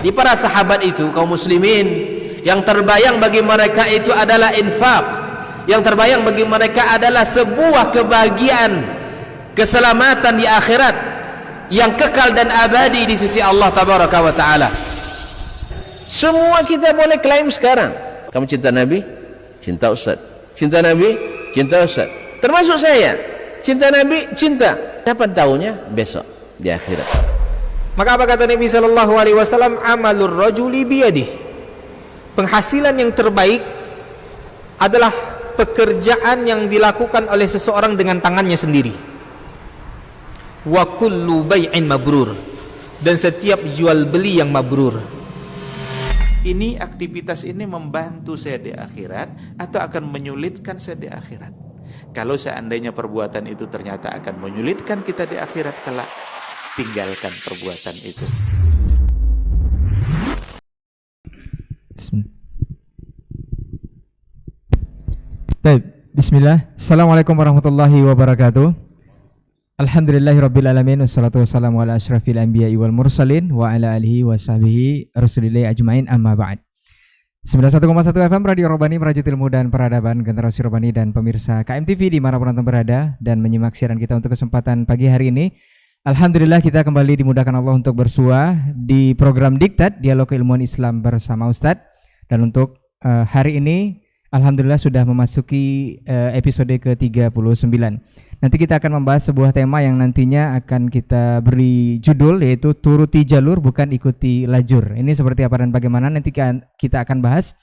Di para sahabat itu, kaum muslimin, yang terbayang bagi mereka itu adalah infak, yang terbayang bagi mereka adalah sebuah kebahagiaan, keselamatan di akhirat yang kekal dan abadi di sisi Allah tabaraka wa taala. Semua kita boleh klaim sekarang. Kamu cinta Nabi? Cinta Ustaz. Cinta Nabi? Cinta Ustaz. Termasuk saya. Cinta Nabi? Cinta. Kapan tahunya? Besok di akhirat. Maka apa kata Nabi sallallahu alaihi wasallam? Amalur rajuli biyadih. Penghasilan yang terbaik adalah pekerjaan yang dilakukan oleh seseorang dengan tangannya sendiri. Wa kullu bai'in mabrur, dan setiap jual beli yang mabrur. Ini aktivitas ini membantu saya di akhirat atau akan menyulitkan saya di akhirat? Kalau seandainya perbuatan itu ternyata akan menyulitkan kita di akhirat kelak, tinggalkan perbuatan itu. Baik, bismillah. Assalamualaikum warahmatullahi wabarakatuh. Alhamdulillahirabbil alamin, wassalatu wassalamu ala asyrafil anbiya'i wal mursalin wa ala alihi wa sahbihi rasulillahi ajmain, amma ba'd. 91,1 FM Radio Robani, merajut ilmu dan peradaban, generasi Robani dan pemirsa KMTV dimanapun Anda berada dan menyimak siaran kita untuk kesempatan pagi hari ini. Alhamdulillah kita kembali dimudahkan Allah untuk bersua di program Diktat, Dialog Keilmuan Islam bersama Ustadz. Dan untuk hari ini alhamdulillah sudah memasuki episode ke-39. Nanti kita akan membahas sebuah tema yang nantinya akan kita beri judul, yaitu turuti jalur bukan ikuti lajur. Ini seperti apa dan bagaimana nanti kita akan bahas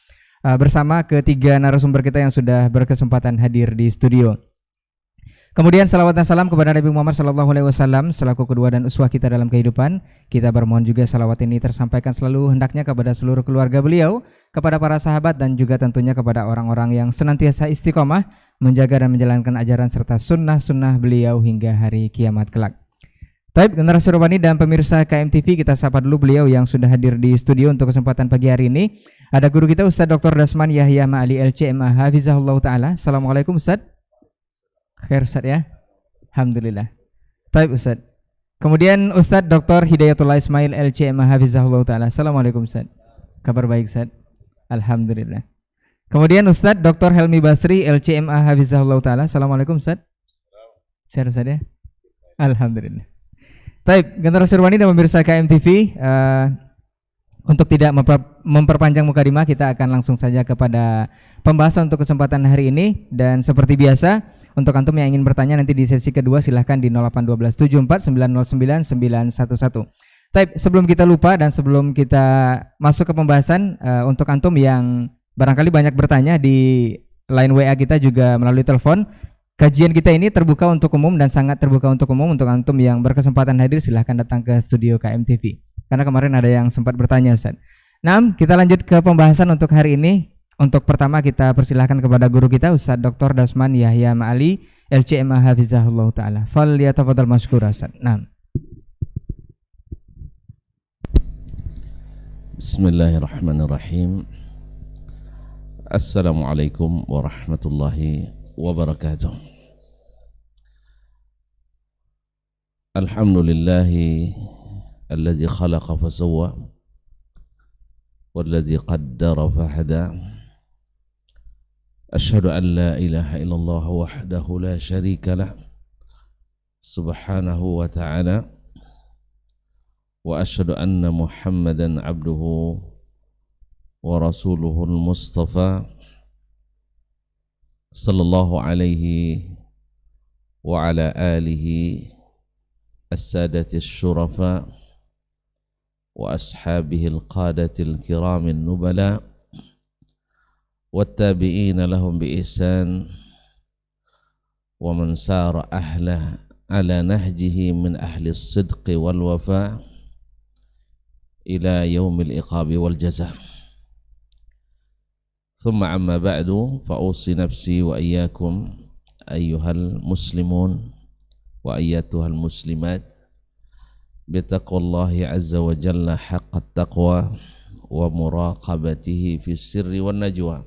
bersama ketiga narasumber kita yang sudah berkesempatan hadir di studio. Kemudian salawat dan salam kepada Nabi Muhammad SAW selaku kedua dan uswah kita dalam kehidupan. Kita bermohon juga salawat ini tersampaikan selalu hendaknya kepada seluruh keluarga beliau, kepada para sahabat dan juga tentunya kepada orang-orang yang senantiasa istiqomah menjaga dan menjalankan ajaran serta sunnah-sunnah beliau hingga hari kiamat kelak. Baik, generasi Robani dan pemirsa KMTV, kita sapa dulu beliau yang sudah hadir di studio untuk kesempatan pagi hari ini. Ada guru kita Ustadz Dr. Dasman Yahya Ma'ali LCMA Hafizahullah Ta'ala. Assalamualaikum Ustadz. Khair Ustaz ya. Alhamdulillah. Baik Ustaz. Kemudian Ustaz Dr. Hidayatullah Ismail LCMA Hafizahullah Ta'ala. Assalamualaikum Ustaz. Kabar baik Ustaz. Alhamdulillah. Kemudian Ustaz Dr. Helmi Basri LCMA Hafizahullah Ta'ala. Assalamualaikum Ustaz. Sehat Ustaz ya. Alhamdulillah. Baik, generasi Robani dan pemirsa KMTV, untuk tidak memperpanjang mukadimah, kita akan langsung saja kepada pembahasan untuk kesempatan hari ini. Dan seperti biasa, untuk antum yang ingin bertanya nanti di sesi kedua silahkan di 081274909911. Baik, sebelum kita lupa dan sebelum kita masuk ke pembahasan, untuk antum yang barangkali banyak bertanya di line WA kita juga melalui telepon, kajian kita ini terbuka untuk umum dan sangat terbuka untuk umum. Untuk antum yang berkesempatan hadir silahkan datang ke studio KMTV. Karena kemarin ada yang sempat bertanya Ustaz. Nah, kita lanjut ke pembahasan untuk hari ini. Untuk pertama kita persilahkan kepada guru kita Ustaz Dr. Dasman Yahya Ma'ali LCMA Hafizahullah Ta'ala. Falyatafadhal mashkura Ustaz. Nah. Bismillahirrahmanirrahim. Assalamualaikum warahmatullahi wabarakatuh. Alhamdulillahi alladzi khalaqa fasawwa walladzi qaddara fahada. Asyhadu an la ilaha illallah wahdahu la syarika lah subhanahu wa ta'ala, wa asyhadu anna Muhammadan abduhu wa rasuluhul mustafa sallallahu alaihi wa ala alihi as-sadati syurafa wa ashabihi al-qadati al-kirami an-nubala wattabi'ina lahum bi ihsan wa man sara ahla ala nahjihi min ahli as-sidqi wal wafa ila yaumil iqabi wal jazaa. Thumma amma ba'du, fa usi nafsi wa iyyakum ayyuhal muslimun wa ayyatuhal muslimat bitaqwallahi azza wa jalla haqqat taqwa wa muraqabatihi fis sirri wan najwa.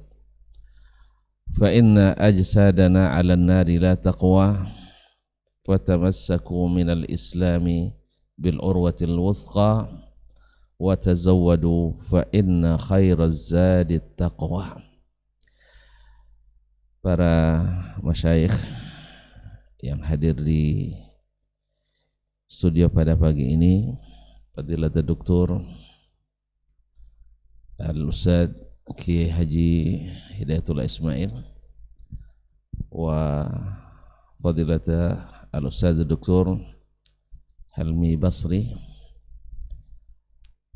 Fa inna ajsadana 'alan nari la taqwa fatamassaku minal islami bil urwatil wuthqa wa tazawwadu fa inna khairaz zadi taqwa. Para masyayikh yang hadir di studio pada pagi ini, Fadilatul Doktor Al-Ustadz Kiai Haji Hidayatullah Ismail wa Fadilatul Al-Ustadz Doktor Helmi Basri,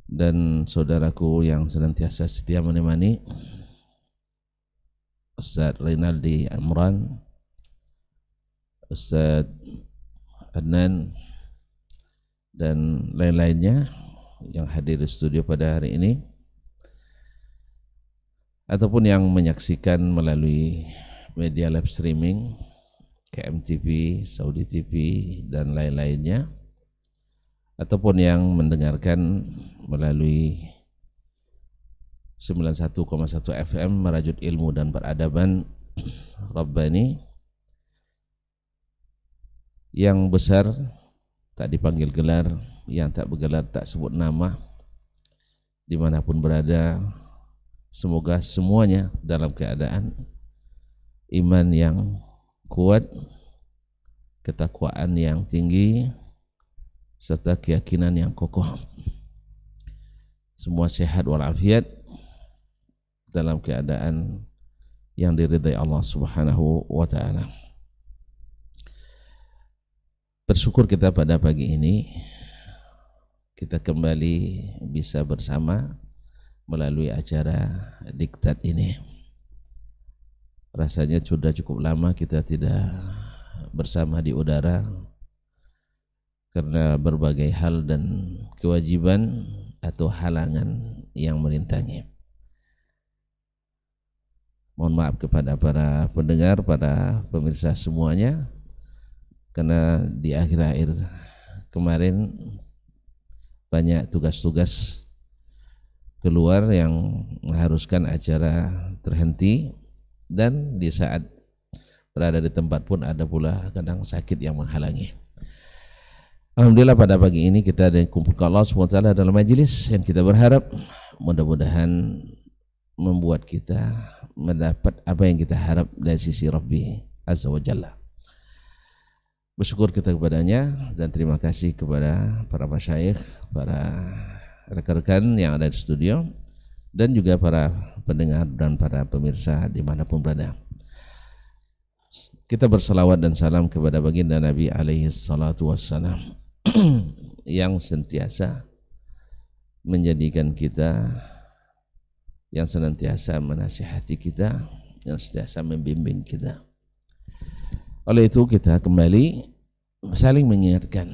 dan saudaraku yang senantiasa setia menemani, Ustadz Rinaldi Amran, Ustadz Adnan, dan lain-lainnya yang hadir di studio pada hari ini, ataupun yang menyaksikan melalui media live streaming KMTV, Saudi TV, dan lain-lainnya, ataupun yang mendengarkan melalui 91,1 FM Merajut Ilmu dan Peradaban Rabbani. Yang besar tak dipanggil gelar, yang tak bergelar tak sebut nama, dimanapun berada, semoga semuanya dalam keadaan iman yang kuat, ketakwaan yang tinggi, serta keyakinan yang kokoh. Semua sehat walafiat dalam keadaan yang diridai Allah Subhanahu wa ta'ala. Bersyukur kita pada pagi ini kita kembali bisa bersama melalui acara Diktat ini. Rasanya sudah cukup lama kita tidak bersama di udara karena berbagai hal dan kewajiban atau halangan yang merintangi. Mohon maaf kepada para pendengar, para pemirsa semuanya, karena di akhir-akhir kemarin banyak tugas-tugas keluar yang mengharuskan acara terhenti, dan di saat berada di tempat pun ada pula kadang sakit yang menghalangi. Alhamdulillah pada pagi ini kita dikumpulkan Allah SWT dalam majelis yang kita berharap mudah-mudahan membuat kita mendapat apa yang kita harap dari sisi Rabbi Azza wa Jalla. Bersyukur kita kepadanya dan terima kasih kepada para masyayikh, para rekan-rekan yang ada di studio, dan juga para pendengar dan para pemirsa dimanapun berada. Kita bersalawat dan salam kepada baginda Nabi alaihi salatu wassalam yang sentiasa menjadikan kita, yang senantiasa menasihati kita, yang senantiasa membimbing kita. Oleh itu kita kembali saling mengingatkan,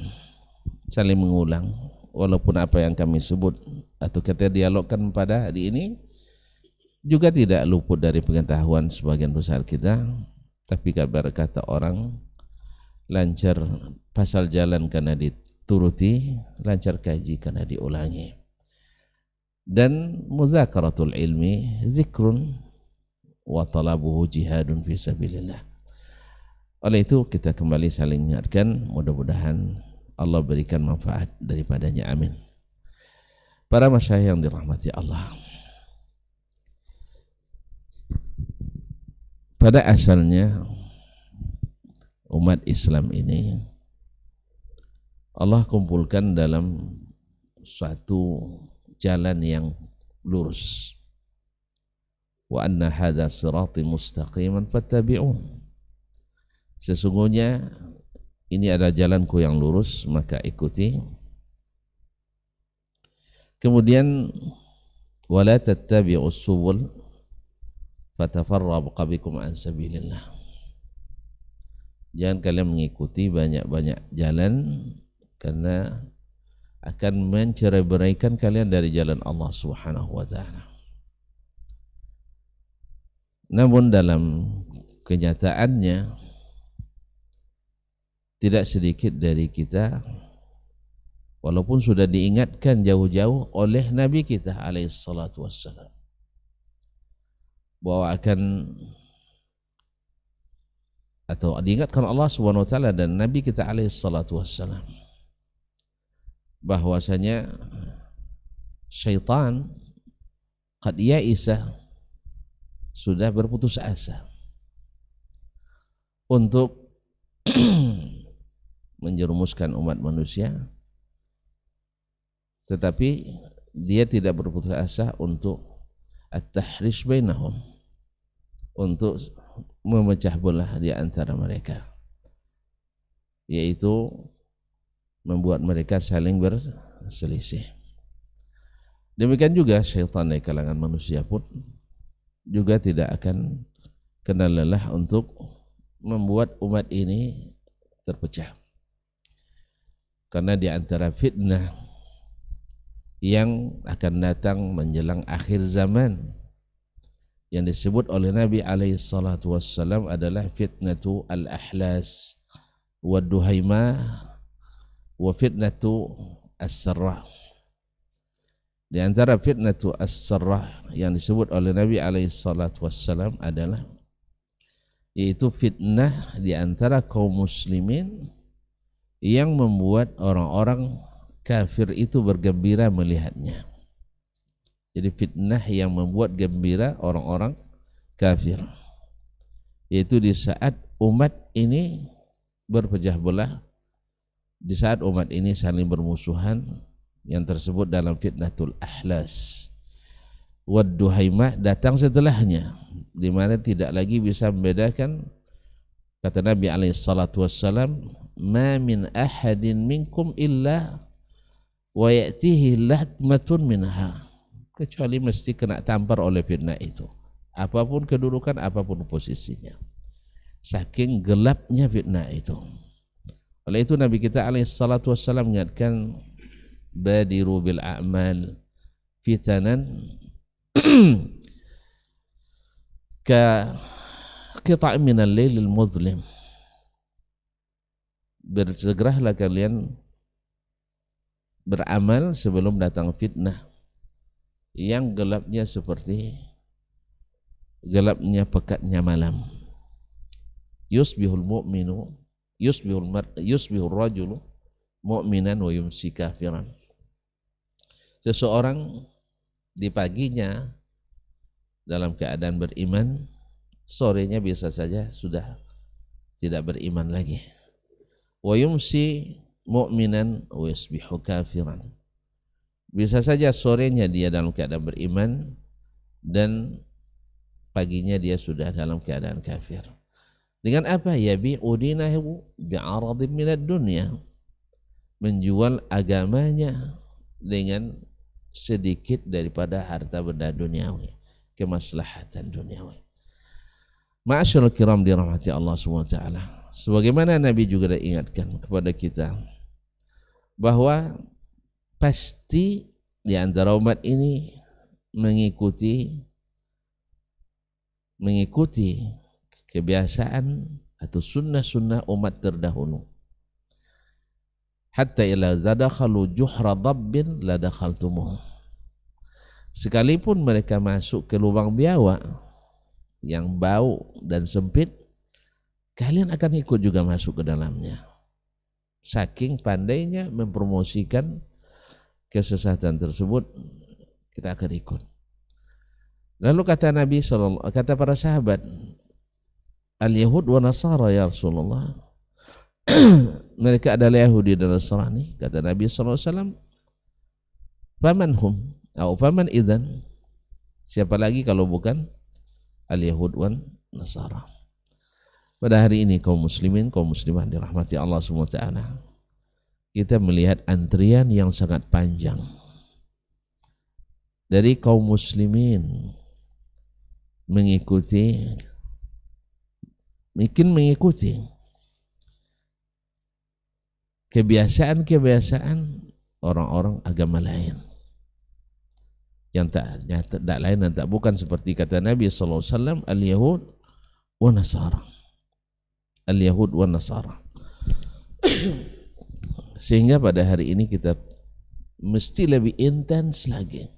saling mengulang, walaupun apa yang kami sebut atau kita dialogkan pada hari ini juga tidak luput dari pengetahuan sebagian besar kita. Tapi kabar kata orang, lancar pasal jalan karena dituruti, lancar kaji karena diulangi. Dan muzakaratul ilmi zikrun wa talabuhu jihadun fi sabilillah. Oleh itu kita kembali saling mengingatkan, mudah-mudahan Allah berikan manfaat daripadanya, amin. Para masyayikh yang dirahmati Allah, pada asalnya umat Islam ini Allah kumpulkan dalam suatu jalan yang lurus. Wa anna hadza sirati mustaqiman fattabi'un. Sesungguhnya ini adalah jalanku yang lurus, maka ikuti. Kemudian wala tattabi'us subul fatafarraqu bikum an sabilillah. Jangan kalian mengikuti banyak-banyak jalan karena akan mencerai-beraikan kalian dari jalan Allah Subhanahu wa taala. Namun dalam kenyataannya tidak sedikit dari kita, walaupun sudah diingatkan jauh-jauh oleh Nabi kita alaihissalatu wassalam bahwa akan, atau diingatkan Allah Subhanahu wa taala dan Nabi kita alaihissalatu wassalam bahwasanya syaitan qad ya'isa, sudah berputus asa untuk menjerumuskan umat manusia, tetapi dia tidak berputus asa untuk at-tahrish bainahum, untuk memecah belah di antara mereka, yaitu membuat mereka saling berselisih. Demikian juga syaitan dari kalangan manusia pun juga tidak akan kenal lelah untuk membuat umat ini terpecah. Karena di antara fitnah yang akan datang menjelang akhir zaman yang disebut oleh Nabi alaihi salatu wassalam adalah fitnatu al-ahlas wa duhaimah wa fitnatu as-sarrah. Di antara fitnatu as-sarrah yang disebut oleh Nabi alaihi salatu wassalam adalah yaitu fitnah di antara kaum muslimin yang membuat orang-orang kafir itu bergembira melihatnya. Jadi fitnah yang membuat gembira orang-orang kafir, yaitu di saat umat ini berpecah belah, di saat umat ini saling bermusuhan, yang tersebut dalam fitnatul ahlas. Wad duhaimah datang setelahnya, di mana tidak lagi bisa membedakan. Kata Nabi alaihi salatu wassalam, ma min ahadin minkum illa wa ya'tihi latmatun minha, kecuali mesti kena tampar oleh fitnah itu, apapun kedudukan, apapun posisinya, saking gelapnya fitnah itu. Oleh itu Nabi kita alaihi salatu wassalam mengingatkan, badiru bil a'mal fitanan ka qita' minal lailil muzlim, bersegeralah kalian beramal sebelum datang fitnah yang gelapnya seperti gelapnya pekatnya malam. Yusbihul mu'minu yusbihul rajulu mu'minan wa yumsi kafiran. Seseorang di paginya dalam keadaan beriman, sorenya biasa saja sudah tidak beriman lagi. Wa yumsi mu'minan wa yusbihu kafiran. Bisa saja sorenya dia dalam keadaan beriman dan paginya dia sudah dalam keadaan kafir. Dengan apa? Yabi'u dinahu bi'aradin minad dunya, menjual agamanya dengan sedikit daripada harta benda duniawi, kemaslahatan duniawi. Ma'asyiral kiram dirahmati Allah SWT, sebagaimana Nabi juga ingatkan kepada kita bahwa pasti di antara umat ini mengikuti kebiasaan atau sunnah-sunnah umat terdahulu. Hatta ila zadakhalu juhra dabbin la dakhaltumuh, sekalipun mereka masuk ke lubang biawak yang bau dan sempit, kalian akan ikut juga masuk ke dalamnya. Saking pandainya mempromosikan kesesatan tersebut, kita akan ikut. Lalu kata Nabi kata para sahabat, al-Yahud wa Nasara ya Rasulullah, mereka adalah Yahudi dan Nasrani. Kata Nabi SAW, faman hum, atau faman idzan, siapa lagi kalau bukan al-Yahud wan Nasara. Pada hari ini kaum muslimin, kaum muslimat dirahmati Allah SWT, kita melihat antrian yang sangat panjang dari kaum muslimin mengikuti kebiasaan-kebiasaan orang-orang agama lain yang tak lain dan tak bukan seperti kata Nabi SAW, al-Yahud wa Nasara, al-Yahud wa Nasara. Sehingga pada hari ini kita mesti lebih intens lagi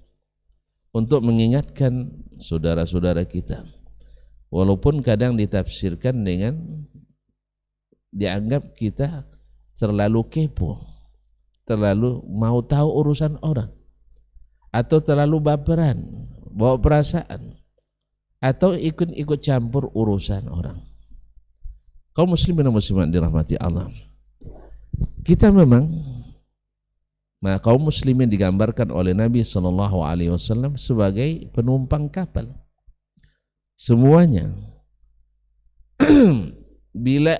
untuk mengingatkan saudara-saudara kita, walaupun kadang ditafsirkan dengan dianggap kita terlalu kepo, terlalu mau tahu urusan orang. atau terlalu baperan, bawa perasaan, atau ikut campur urusan orang. Kaum muslimin dan muslimat dirahmati Allah, kita memang, kaum muslimin digambarkan oleh Nabi SAW sebagai penumpang kapal. Semuanya bila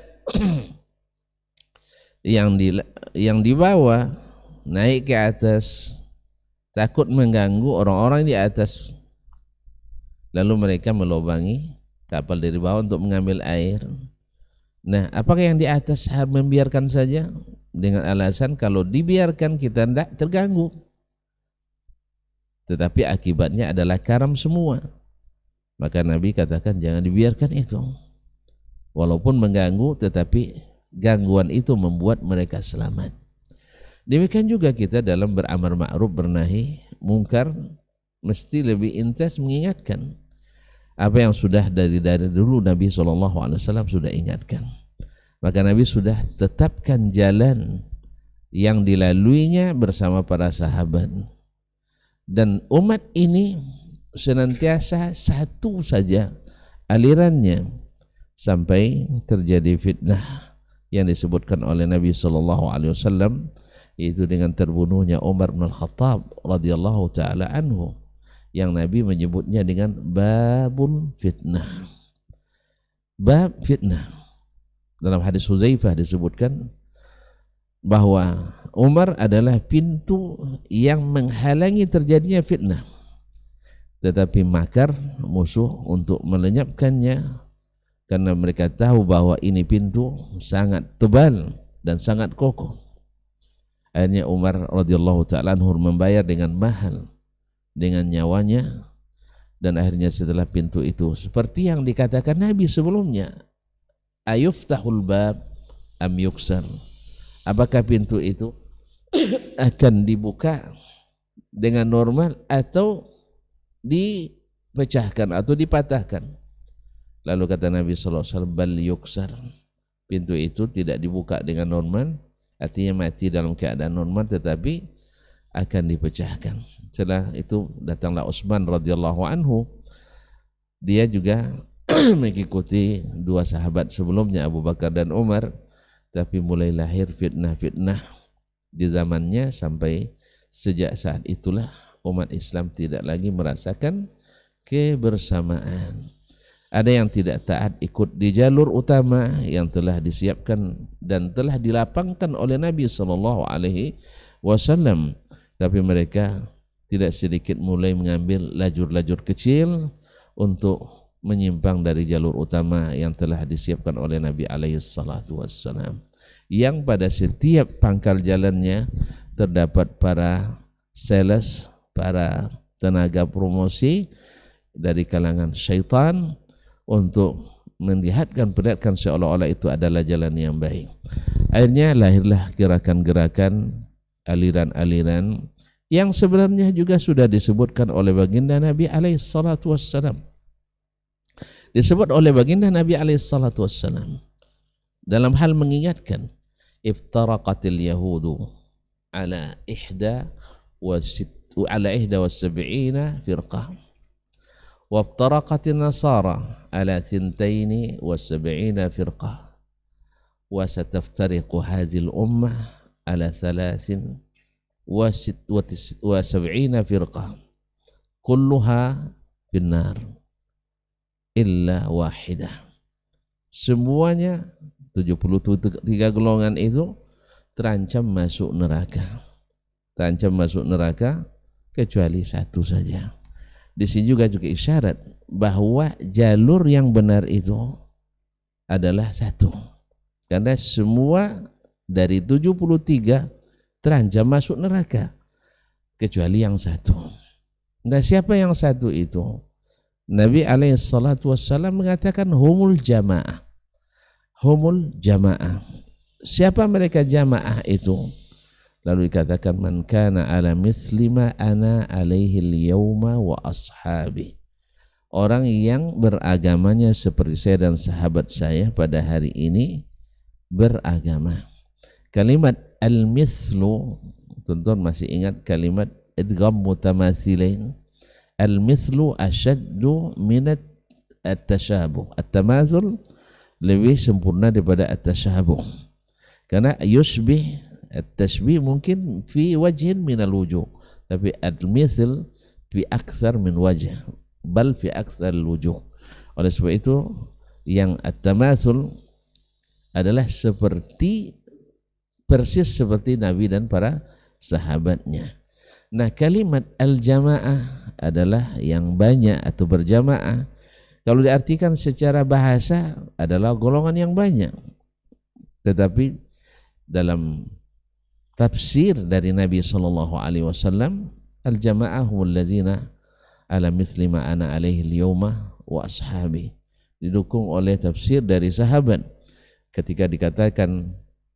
yang dibawa naik ke atas takut mengganggu orang-orang di atas, lalu mereka melubangi kapal dari bawah untuk mengambil air. Nah, apakah yang di atas harus membiarkan saja dengan alasan kalau dibiarkan kita tidak terganggu, tetapi akibatnya adalah karam semua. Maka Nabi katakan jangan dibiarkan itu, walaupun mengganggu, tetapi gangguan itu membuat mereka selamat. Demikian juga kita dalam beramar ma'ruf bernahi mungkar mesti lebih intens mengingatkan apa yang sudah dari dulu Nabi SAW sudah ingatkan. Maka Nabi sudah tetapkan jalan yang dilaluinya bersama para sahabat, dan umat ini senantiasa satu saja alirannya sampai terjadi fitnah yang disebutkan oleh Nabi SAW, yaitu dengan terbunuhnya Umar bin Khattab radhiyallahu taala anhu, yang Nabi menyebutnya dengan babul fitnah. Bab fitnah. Dalam hadis Huzaifah disebutkan bahwa Umar adalah pintu yang menghalangi terjadinya fitnah, tetapi makar musuh untuk melenyapkannya, karena mereka tahu bahwa ini pintu sangat tebal dan sangat kokoh. Akhirnya Umar radhiyallahu taala anhu membayar dengan mahal, dengan nyawanya, dan akhirnya setelah pintu itu seperti yang dikatakan Nabi sebelumnya, ayuftahul bab am yuksar, apakah pintu itu akan dibuka dengan normal atau dipecahkan atau dipatahkan. Lalu kata Nabi SAW, bal yuksar, pintu itu tidak dibuka dengan normal, artinya mati dalam keadaan normal, tetapi akan dipecahkan. Setelah itu datanglah Utsman radhiyallahu anhu, dia juga mengikuti dua sahabat sebelumnya, Abu Bakar dan Umar, tapi mulai lahir fitnah-fitnah di zamannya, sampai sejak saat itulah umat Islam tidak lagi merasakan kebersamaan. Ada yang tidak taat ikut di jalur utama yang telah disiapkan dan telah dilapangkan oleh Nabi SAW, tapi mereka tidak sedikit mulai mengambil lajur-lajur kecil untuk menyimpang dari jalur utama yang telah disiapkan oleh Nabi SAW, yang pada setiap pangkal jalannya terdapat para sales, para tenaga promosi dari kalangan syaitan untuk memperlihatkan seolah-olah itu adalah jalan yang baik. Akhirnya lahirlah gerakan-gerakan, aliran-aliran yang sebenarnya juga sudah disebutkan oleh baginda Nabi SAW. Disebut oleh baginda Nabi SAW dalam hal mengingatkan, iftaraqatil yahudu ala 71 firqah wa iftaraqatin nasara ala 72 firqah wa sataftariqu hadhil ummah ala 73 firqah kulluha finnar illa wahidah. Semuanya 73 golongan itu terancam masuk neraka. Terancam masuk neraka kecuali satu saja. Di sini juga isyarat bahwa jalur yang benar itu adalah satu. Karena semua dari 73 terancam masuk neraka kecuali yang satu. Nah, siapa yang satu itu? Nabi SAW mengatakan humul jamaah. Humul jamaah. Siapa mereka jamaah itu? Lalu dikatakan man kana ala mithlima ana alaihi al-yawma wa ashabi. Orang yang beragamanya seperti saya dan sahabat saya pada hari ini beragama. Kalimat al-mithlu, tuan-tuan masih ingat kalimat idgham mutamathilain. Al-mithlu asyaddu min at-tashabuh. At-tamathul lebih sempurna daripada at-tashabuh. Karena yushbih, at-tashbih mungkin fi wajhin minal wujuh, tapi al-mithl fi akthar min wajh, bal fi akthar al-wujuh. Oleh sebab itu yang at-tamathul adalah seperti persis seperti Nabi dan para sahabatnya. Nah, kalimat al-jamaah adalah yang banyak atau berjamaah. Kalau diartikan secara bahasa adalah golongan yang banyak. Tetapi dalam tafsir dari Nabi sallallahu alaihi wasallam, al-jamaah humul ladzina ala mithli ma ana alaihi al-yawma wa ashabi. Didukung oleh tafsir dari sahabat ketika dikatakan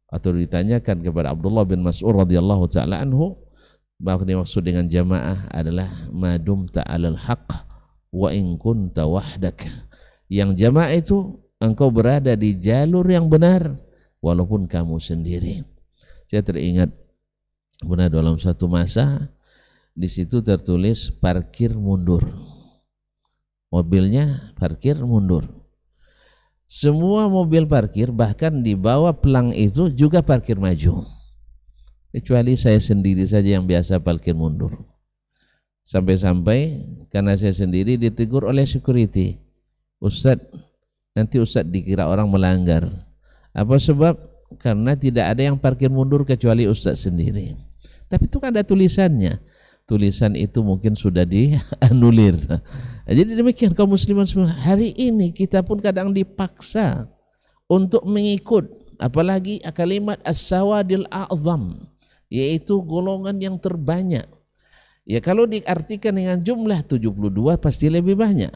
atau ditanyakan kepada Abdullah bin Mas'ud radhiyallahu taala anhu bahwa dimaksud dengan jamaah adalah madum ta'alal haqq wa in kunta wahdak. Yang jamaah itu engkau berada di jalur yang benar walaupun kamu sendiri. Saya teringat benar dalam satu masa di situ tertulis parkir mundur. Mobilnya parkir mundur. Semua mobil parkir bahkan di bawah pelang itu juga parkir maju. Kecuali saya sendiri saja yang biasa parkir mundur. Sampai-sampai karena saya sendiri ditegur oleh security. Ustadz, nanti Ustadz dikira orang melanggar. Apa sebab? Karena tidak ada yang parkir mundur kecuali Ustadz sendiri. Tapi itu kan ada tulisannya. Tulisan itu mungkin sudah dianulir. Jadi demikian kaum muslimin semua. Hari ini kita pun kadang dipaksa untuk mengikut. Apalagi kalimat as-sawadil a'zam, yaitu golongan yang terbanyak. Ya kalau diartikan dengan jumlah 72 pasti lebih banyak.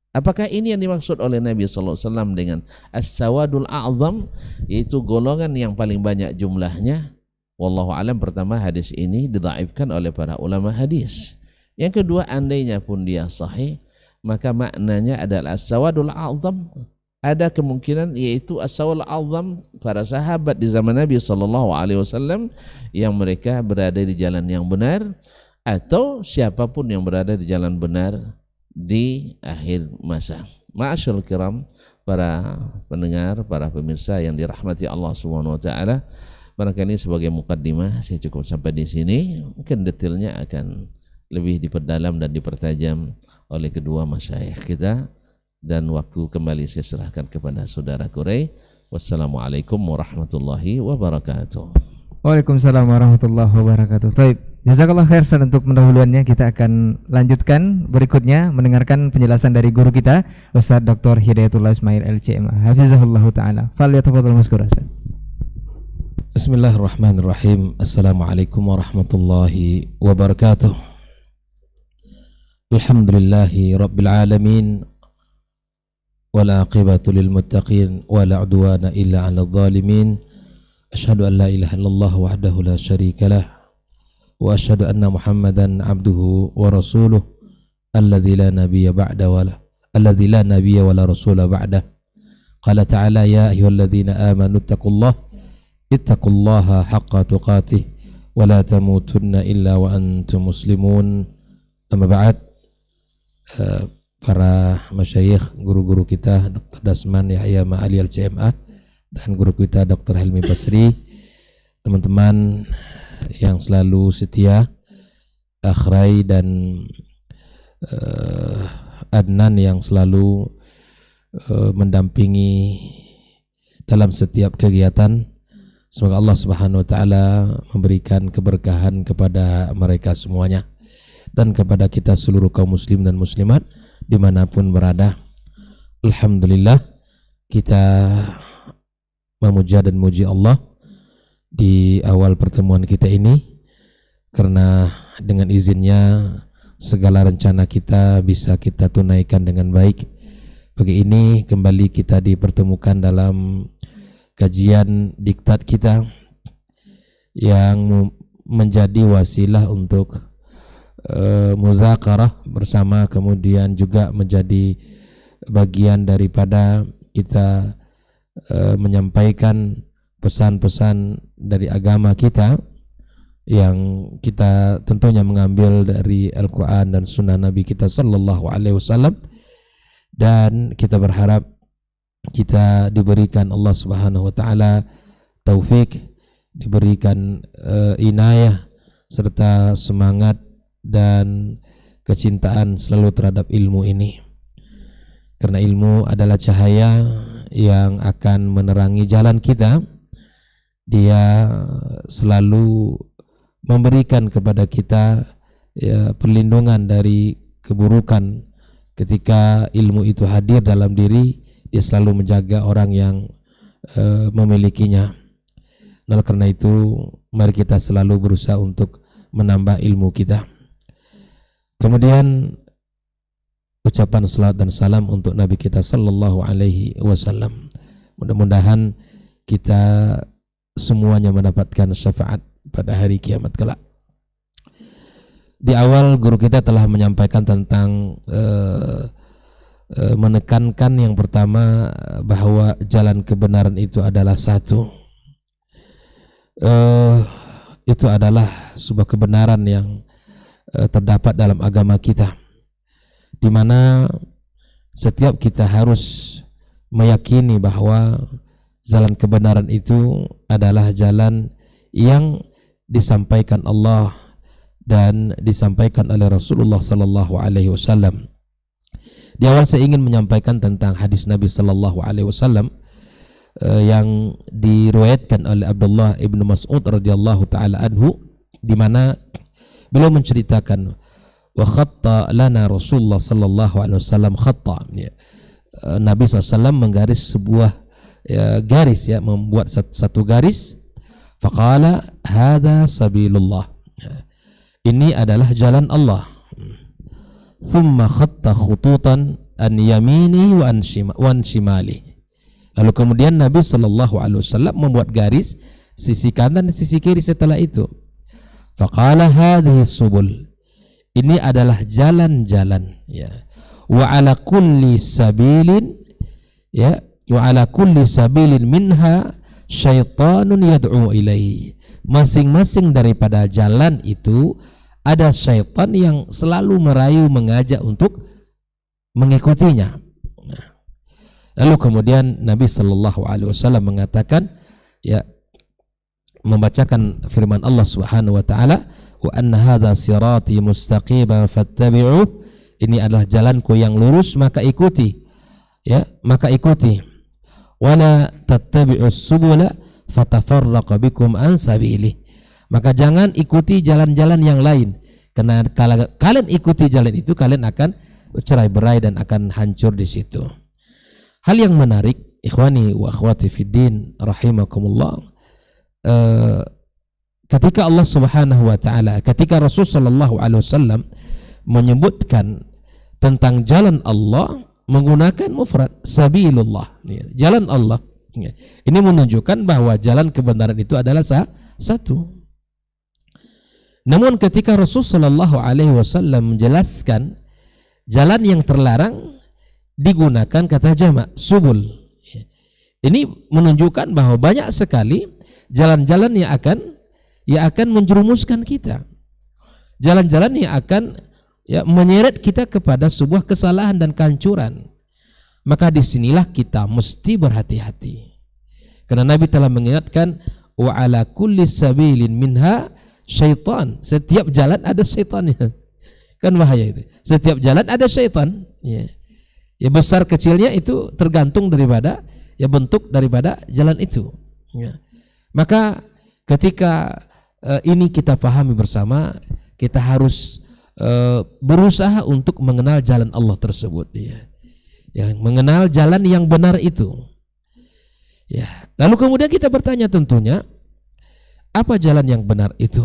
Apakah ini yang dimaksud oleh Nabi sallallahu alaihi wasallam dengan as-sawadul a'zam, yaitu golongan yang paling banyak jumlahnya? Wallahu alam. Pertama, hadis ini didhaifkan oleh para ulama hadis. Yang kedua, andainya pun dia sahih, maka maknanya adalah as-sawadul a'zam. Ada kemungkinan yaitu as-sawadul a'zam para sahabat di zaman Nabi sallallahu alaihi wasallam yang mereka berada di jalan yang benar, atau siapapun yang berada di jalan benar di akhir masa. Ma'asyarul kiram, para pendengar, para pemirsa yang dirahmati Allah Subhanahu wa taala, barangkali sebagai mukaddimah saya cukup sampai di sini. Mungkin detailnya akan lebih diperdalam dan dipertajam oleh kedua masyayikh kita, dan waktu kembali saya serahkan kepada saudara Kurai. Wassalamualaikum warahmatullahi wabarakatuh. Waalaikumsalam warahmatullahi wabarakatuh. Baik, jazakallah khair untuk pendahuluannya. Kita akan lanjutkan berikutnya mendengarkan penjelasan dari guru kita Ustaz Dr. Hidayatullah Ismail LCMA hafizahullah taala. Falyatafadhal mazkur Ustaz. Bismillahirrahmanirrahim. Assalamualaikum warahmatullahi wabarakatuh. Alhamdulillahi rabbil alamin, wala aqibatu lil muttaqin, wala udwana illa 'alal zalimin. Asyhadu an la ilaha illallah wahdahu la syarika lah, wa asyhadu anna Muhammadan abduhu wa rasuluh alladzi la nabiyya ba'da wa la rasula ba'da. Qala ta'ala ya ayyuhalladzina amanu ittaqullaha haqqa tuqatih wa la tamutunna illa wa antum muslimun. Amma ba'd. Para masyayikh, guru-guru kita Dr. Dasman Yahya Ma'ali LCMA dan guru kita Dr. Helmi Basri, teman-teman yang selalu setia, Akhrai dan Adnan yang selalu mendampingi dalam setiap kegiatan. Semoga Allah Subhanahu wa taala memberikan keberkahan kepada mereka semuanya dan kepada kita seluruh kaum muslim dan muslimat dimanapun berada. Alhamdulillah, kita memuja dan muji Allah di awal pertemuan kita ini, karena dengan izinnya segala rencana kita bisa kita tunaikan dengan baik. Pagi ini kembali kita dipertemukan dalam kajian diktat kita yang menjadi wasilah untuk muzakarah bersama, kemudian juga menjadi bagian daripada kita menyampaikan pesan-pesan dari agama kita yang kita tentunya mengambil dari Al-Quran dan Sunnah Nabi kita Sallallahu Alaihi Wasallam, dan kita berharap kita diberikan Allah Subhanahu Wa Taala taufik, diberikan inayah serta semangat dan kecintaan selalu terhadap ilmu ini, karena ilmu adalah cahaya yang akan menerangi jalan kita. Dia selalu memberikan kepada kita perlindungan dari keburukan. Ketika ilmu itu hadir dalam diri, dia selalu menjaga orang yang memilikinya. Nah, karena itu mari kita selalu berusaha untuk menambah ilmu kita. Kemudian ucapan salat dan salam untuk Nabi kita Sallallahu Alaihi Wasallam. Mudah-mudahan kita semuanya mendapatkan syafaat pada hari kiamat kelak. Di awal guru kita telah menyampaikan tentang menekankan yang pertama bahwa jalan kebenaran itu adalah satu. Itu adalah sebuah kebenaran yang terdapat dalam agama kita, di mana setiap kita harus meyakini bahwa jalan kebenaran itu adalah jalan yang disampaikan Allah dan disampaikan oleh Rasulullah Sallallahu Alaihi Wasallam. Di awal saya ingin menyampaikan tentang hadis Nabi Sallallahu Alaihi Wasallam yang diriwayatkan oleh Abdullah ibnu Mas'ud radhiyallahu taala anhu, di mana beliau menceritakan, wa khatta lana Rasulullah Sallallahu Alaihi Wasallam khatta. Nabi SAW menggaris sebuah garis, membuat satu garis. Faqala hadza sabilullah, ini adalah jalan Allah. Thumma khatta khututan an yamini wa an shimali. Lalu kemudian Nabi SAW membuat garis sisi kanan dan sisi kiri setelah itu. Faqala hadhihi subul, ini adalah jalan-jalan, wa ala kulli sabilin, wa ala kulli sabilin minha syaitanun yad'u ilaihi. Masing-masing daripada jalan itu ada syaitan yang selalu merayu, mengajak untuk mengikutinya. Lalu kemudian Nabi Sallallahu Alaihi Wasallam mengatakan, membacakan firman Allah Subhanahu Wa Taala, wa anna hadza sirati mustaqiman fattabi'uh, ini adalah jalanku yang lurus, maka ikuti, maka ikuti. Wala tattabi'us subula fatafarraqa bikum an sabilih, maka jangan ikuti jalan-jalan yang lain, karena kalau kalian ikuti jalan itu kalian akan bercerai-berai dan akan hancur di situ. Hal yang menarik, ikhwani wa akhwati fiddin rahimakumullah, ketika Allah Subhanahu wa taala, ketika Rasul sallallahu alaihi wasallam menyebutkan tentang jalan Allah menggunakan mufrad sabilullah, jalan Allah, ini menunjukkan bahwa jalan kebenaran itu adalah satu. Namun ketika Rasul sallallahu alaihi wasallam menjelaskan jalan yang terlarang, digunakan kata jamak subul. Ini menunjukkan bahwa banyak sekali jalan-jalan yang akan menjerumuskan kita, jalan-jalan yang akan menyeret kita kepada sebuah kesalahan dan kehancuran. Maka disinilah kita mesti berhati-hati, karena Nabi telah mengingatkan, wa ala kulli sabilin minha syaitan, setiap jalan ada syaitannya. Kan bahaya itu, setiap jalan ada syaitan. Ya besar kecilnya itu tergantung daripada bentuk daripada jalan itu. Maka ketika ini kita pahami bersama, kita harus berusaha untuk mengenal jalan Allah tersebut, mengenal jalan yang benar itu. Lalu kemudian kita bertanya tentunya, apa jalan yang benar itu?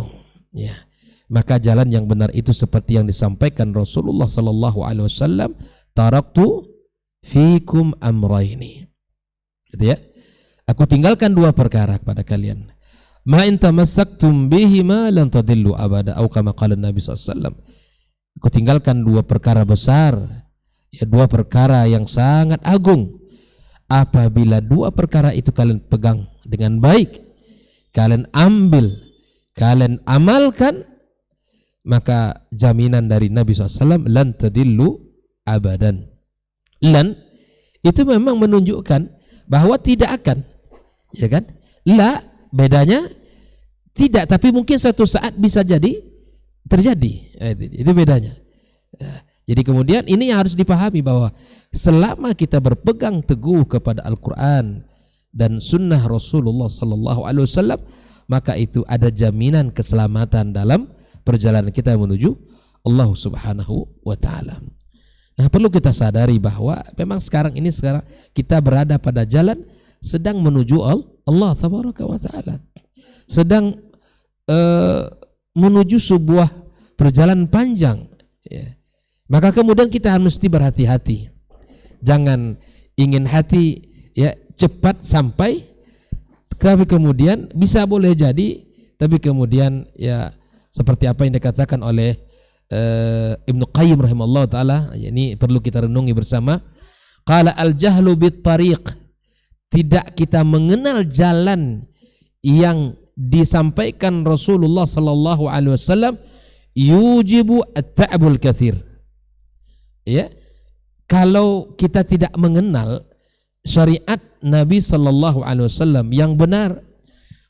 Maka jalan yang benar itu seperti yang disampaikan Rasulullah sallallahu alaihi wasallam, taraktu fikum amraini, aku tinggalkan dua perkara kepada kalian, ma in tamassaktum bihima lan tadillu abada, atau kama qala Nabi SAW, aku tinggalkan dua perkara besar, dua perkara yang sangat agung. Apabila dua perkara itu kalian pegang dengan baik, kalian ambil, kalian amalkan, maka jaminan dari Nabi SAW, lan tadillu abadan. Lan itu memang menunjukkan bahwa tidak akan, ya kan? La bedanya tidak, tapi mungkin satu saat bisa jadi terjadi. Itu bedanya. Jadi kemudian ini yang harus dipahami, bahwa selama kita berpegang teguh kepada Al-Quran dan Sunnah Rasulullah Sallallahu Alaihi Wasallam, maka itu ada jaminan keselamatan dalam perjalanan kita menuju Allah Subhanahu wa Ta'ala. Nah, perlu kita sadari bahwa memang sekarang kita berada pada jalan sedang menuju Allah Tabaraka wa Ta'ala, sedang menuju sebuah perjalanan panjang, ya. Maka kemudian kita mesti berhati-hati, jangan ingin hati ya cepat sampai, tapi kemudian bisa boleh jadi, tapi kemudian ya seperti apa yang dikatakan oleh Ibnu Qayyim rahimahullah ta'ala, ini perlu kita renungi bersama. Qala al-jahlu bit-tariq, tidak kita mengenal jalan yang disampaikan Rasulullah sallallahu alaihi wasallam, yujibu at-ta'bul katsir. Ya, kalau kita tidak mengenal syariat Nabi sallallahu alaihi wasallam yang benar,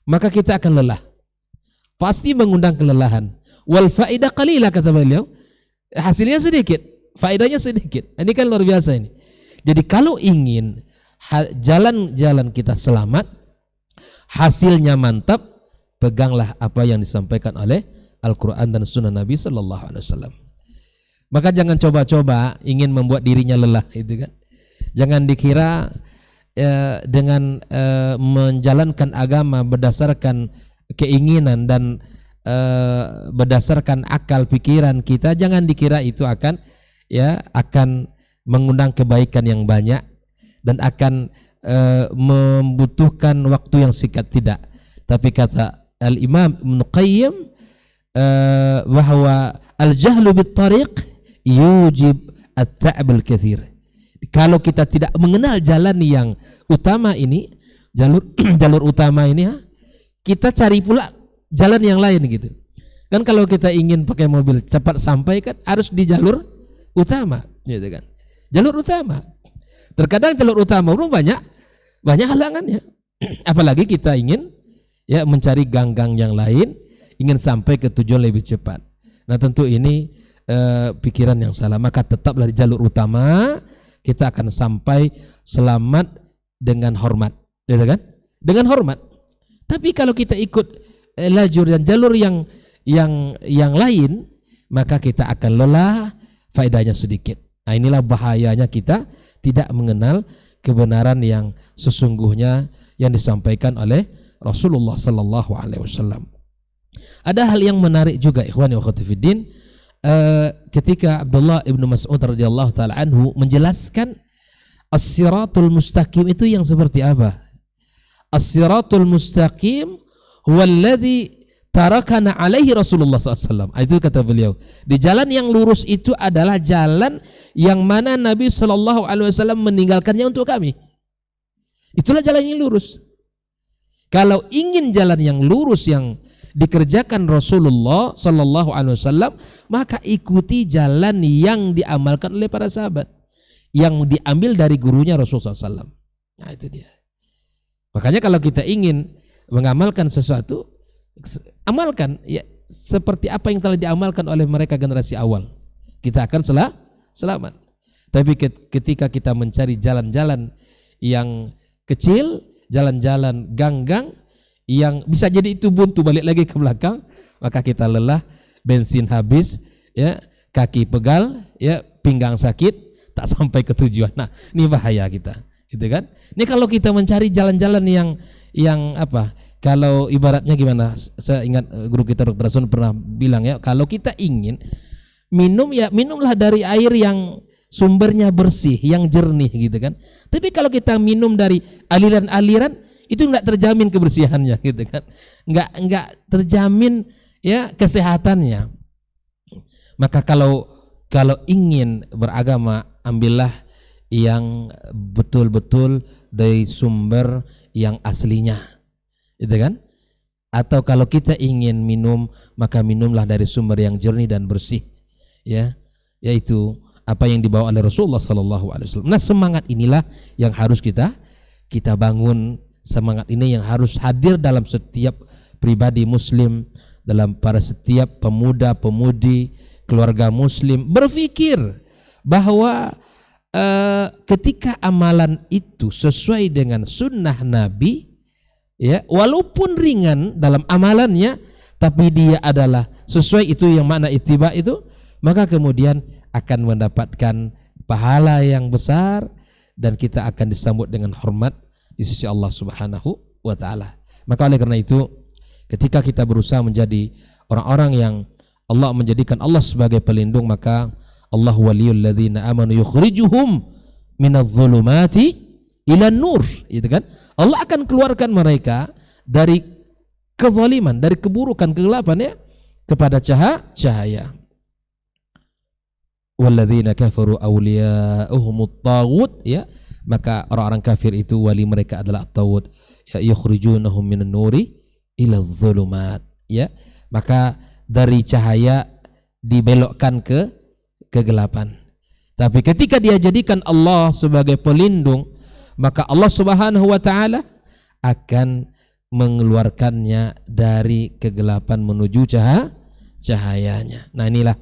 maka kita akan lelah, pasti mengundang kelelahan. Wal faidah qalilah, kata beliau, hasilnya sedikit, faedahnya sedikit. Ini kan luar biasa ini. Jadi kalau ingin jalan-jalan kita selamat, hasilnya mantap, peganglah apa yang disampaikan oleh Al-Quran dan Sunnah Nabi sallallahu alaihi wasallam. Maka jangan coba-coba ingin membuat dirinya lelah, itu kan. Jangan dikira dengan menjalankan agama berdasarkan keinginan dan berdasarkan akal pikiran kita, jangan dikira itu akan mengundang kebaikan yang banyak dan akan membutuhkan waktu yang singkat, tidak. Tapi kata Al-Imam Ibnu Qayyim bahwa al-jahlu bit-tariq yujib at-ta'bul katsir. Kalau kita tidak mengenal jalan yang utama ini, jalur utama ini, kita cari pula jalan yang lain gitu. Kan kalau kita ingin pakai mobil cepat sampai, kan harus di jalur utama, gitu kan. Jalur utama. Terkadang jalur utama banyak halangannya. Apalagi kita ingin ya mencari gang-gang yang lain, ingin sampai ke tujuan lebih cepat. Nah, tentu ini pikiran yang salah. Maka tetaplah di jalur utama, kita akan sampai selamat dengan hormat, gitu kan? Dengan hormat. Tapi kalau kita ikut lajur dan jalur yang lain, maka kita akan lelah, faedahnya sedikit. Nah, inilah bahayanya kita tidak mengenal kebenaran yang sesungguhnya yang disampaikan oleh Rasulullah sallallahu alaihi wasallam. Ada hal yang menarik juga, ikhwani wa akhwati fiddin, ketika Abdullah ibnu Mas'ud radhiyallahu taala anhu menjelaskan as-siratul mustaqim itu yang seperti apa. As-siratul mustaqim huwallazi tarakana alaihi Rasulullah SAW. Itu kata beliau, di jalan yang lurus itu adalah jalan yang mana Nabi SAW meninggalkannya untuk kami. Itulah jalan yang lurus. Kalau ingin jalan yang lurus yang dikerjakan Rasulullah SAW, maka ikuti jalan yang diamalkan oleh para sahabat, yang diambil dari gurunya Rasulullah SAW. Nah, itu dia. Makanya kalau kita ingin mengamalkan sesuatu, amalkan ya seperti apa yang telah diamalkan oleh mereka generasi awal, kita akan selamat. Tapi ketika kita mencari jalan-jalan yang kecil, jalan-jalan gang-gang yang bisa jadi itu buntu balik lagi ke belakang, maka kita lelah, bensin habis, ya, kaki pegal, ya, pinggang sakit, tak sampai ke tujuan. Nah, ini bahaya kita, gitu kan? Ini kalau kita mencari jalan-jalan yang apa? Kalau ibaratnya gimana? Saya ingat guru kita Dr. Rasul pernah bilang, ya, kalau kita ingin minum, ya minumlah dari air yang sumbernya bersih, yang jernih, gitu kan? Tapi kalau kita minum dari aliran-aliran, itu enggak terjamin kebersihannya, gitu kan? Enggak terjamin ya kesehatannya. Maka kalau ingin beragama, ambillah yang betul-betul dari sumber yang aslinya, gitu kan? Atau kalau kita ingin minum, maka minumlah dari sumber yang jernih dan bersih, ya, yaitu apa yang dibawa oleh Rasulullah SAW. Nah, semangat inilah yang harus kita bangun. Semangat ini yang harus hadir dalam setiap pribadi muslim, dalam para setiap pemuda-pemudi keluarga muslim, berpikir bahwa ketika amalan itu sesuai dengan sunnah Nabi, ya, walaupun ringan dalam amalannya, tapi dia adalah sesuai itu yang makna ittiba itu, maka kemudian akan mendapatkan pahala yang besar dan kita akan disambut dengan hormat di sisi Allah Subhanahu wa taala. Maka oleh karena itu, ketika kita berusaha menjadi orang-orang yang Allah menjadikan Allah sebagai pelindung, maka Allah waliyul ladzina amanu yukhrijuhum minadh-dhulumati ilan nur, gitu kan? Allah akan keluarkan mereka dari kezaliman, dari keburukan, kegelapan, ya, kepada cahaya. Walladzina kafaru awliya'uhumut taghut, ya, maka orang-orang kafir itu wali mereka adalah at-taghut, ya, yukhrijunahum minan nuri ila dhulumat, ya, maka dari cahaya dibelokkan ke kegelapan. Tapi ketika dia jadikan Allah sebagai pelindung, maka Allah Subhanahu wa taala akan mengeluarkannya dari kegelapan menuju cahayanya. Nah, inilah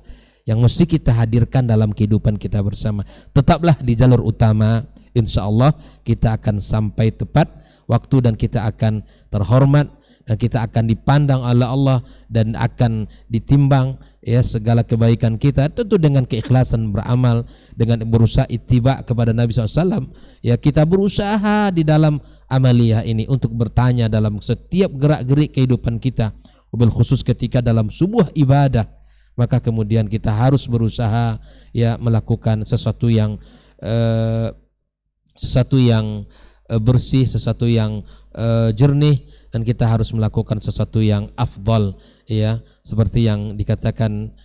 yang mesti kita hadirkan dalam kehidupan kita bersama. Tetaplah di jalur utama, insya Allah kita akan sampai tepat waktu dan kita akan terhormat dan kita akan dipandang oleh Allah dan akan ditimbang, ya, segala kebaikan kita, tentu dengan keikhlasan beramal, dengan berusaha ittiba kepada Nabi SAW. Ya, kita berusaha di dalam amaliyah ini untuk bertanya dalam setiap gerak-gerik kehidupan kita, mobil khusus ketika dalam sebuah ibadah, maka kemudian kita harus berusaha, ya, melakukan sesuatu yang bersih, sesuatu yang jernih, dan kita harus melakukan sesuatu yang afdal, ya, seperti yang dikatakan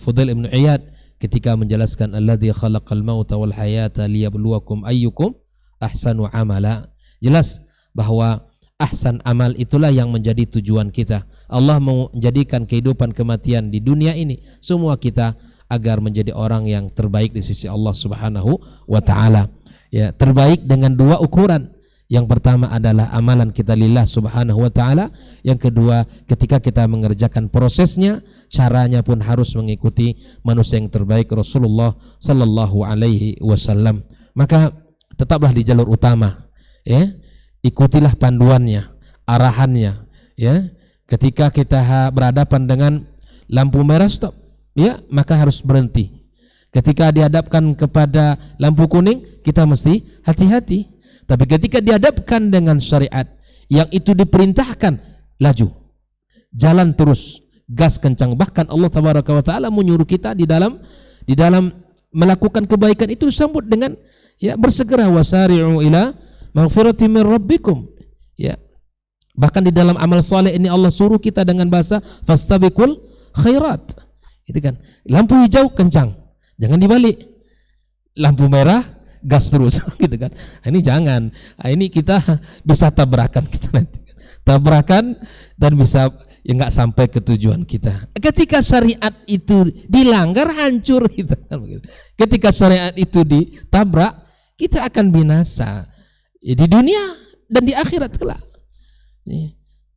Fudail ibn Iyad ketika menjelaskan alladzi khalaqal mauta wal hayata liyabluwakum ayyukum ahsanu amala. Jelas bahwa ahsan amal itulah yang menjadi tujuan kita. Allah mau menjadikan kehidupan kematian di dunia ini semua kita agar menjadi orang yang terbaik di sisi Allah Subhanahu wa taala. Ya, terbaik dengan dua ukuran. Yang pertama adalah amalan kita lillah Subhanahu wa taala. Yang kedua, ketika kita mengerjakan prosesnya, caranya pun harus mengikuti manusia yang terbaik, Rasulullah sallallahu alaihi wasallam. Maka tetaplah di jalur utama, ya. Ikutilah panduannya, arahannya, ya. Ketika kita berhadapan dengan lampu merah stop, ya, maka harus berhenti. Ketika dihadapkan kepada lampu kuning, kita mesti hati-hati. Tapi ketika dihadapkan dengan syariat yang itu diperintahkan, laju, jalan terus, gas kencang. Bahkan Allah Tabaraka wa Taala menyuruh kita di dalam melakukan kebaikan itu disambut dengan, ya, bersegera, wasari'u ila maghfirati min rabbikum, ya. Bahkan di dalam amal saleh ini Allah suruh kita dengan bahasa fastabiqul khairat. Itu kan, lampu hijau kencang, jangan dibalik. Lampu merah gas terus, gitu kan. Ini jangan. Ini kita bisa tabrakan kita nanti. Tabrakan dan bisa, ya, nggak sampai ke tujuan kita. Ketika syariat itu dilanggar, hancur kita kan begitu. Ketika syariat itu ditabrak, kita akan binasa, ya, di dunia dan di akhirat kelak.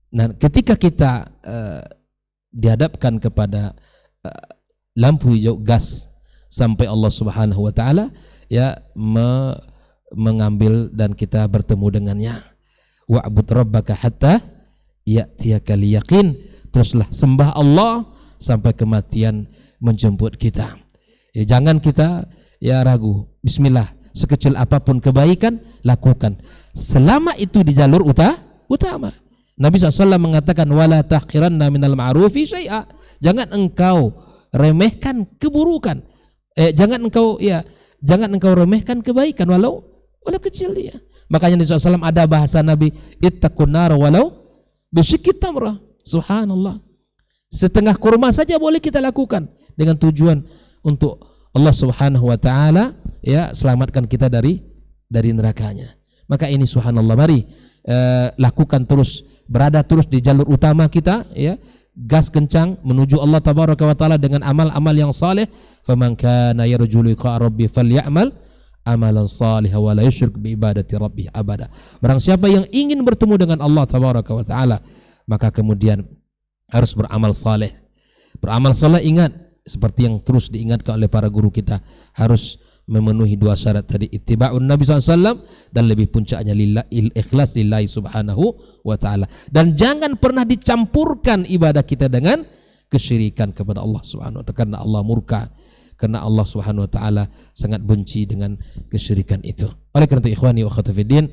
Nah, ketika kita dihadapkan kepada lampu hijau gas sampai Allah Subhanahu wa taala, ya, mengambil dan kita bertemu dengannya. Wa'bud rabbaka hatta ya'tiyakal yaqin. Teruslah sembah Allah sampai kematian menjemput kita. Ya, jangan kita, ya, ragu. Bismillah, sekecil apapun kebaikan lakukan selama itu di jalur utama. Nabi SAW mengatakan wala tahqiranna minal ma'rufi syai'a. Jangan engkau remehkan keburukan. Jangan engkau remehkan kebaikan walau kecil dia. Makanya Nabi SAW ada bahasa Nabi, ittaqun nar walau bisyikki tamrah. Subhanallah. Setengah kurma saja boleh kita lakukan dengan tujuan untuk Allah Subhanahu wa taala, ya, selamatkan kita dari nerakanya. Maka ini subhanallah, mari lakukan terus berada terus di jalur utama kita, ya, gas kencang menuju Allah tabaraka wa taala dengan amal-amal yang saleh. Faman kana yarju liqa rabbi falyamal amalan salihan wa la yusyrik bi ibadati rabbih abada. Barang siapa yang ingin bertemu dengan Allah tabaraka wa taala, maka kemudian harus beramal saleh. Beramal saleh, ingat, seperti yang terus diingatkan oleh para guru kita, harus memenuhi dua syarat tadi, ittiba'un Nabi SAW, dan lebih puncaknya ikhlas lillahi subhanahu wa ta'ala. Dan jangan pernah dicampurkan ibadah kita dengan kesyirikan kepada Allah subhanahu wa ta'ala, karena Allah murka, karena Allah subhanahu wa ta'ala sangat benci dengan kesyirikan itu. Oleh karena itu ikhwani wa akhwati fiddin,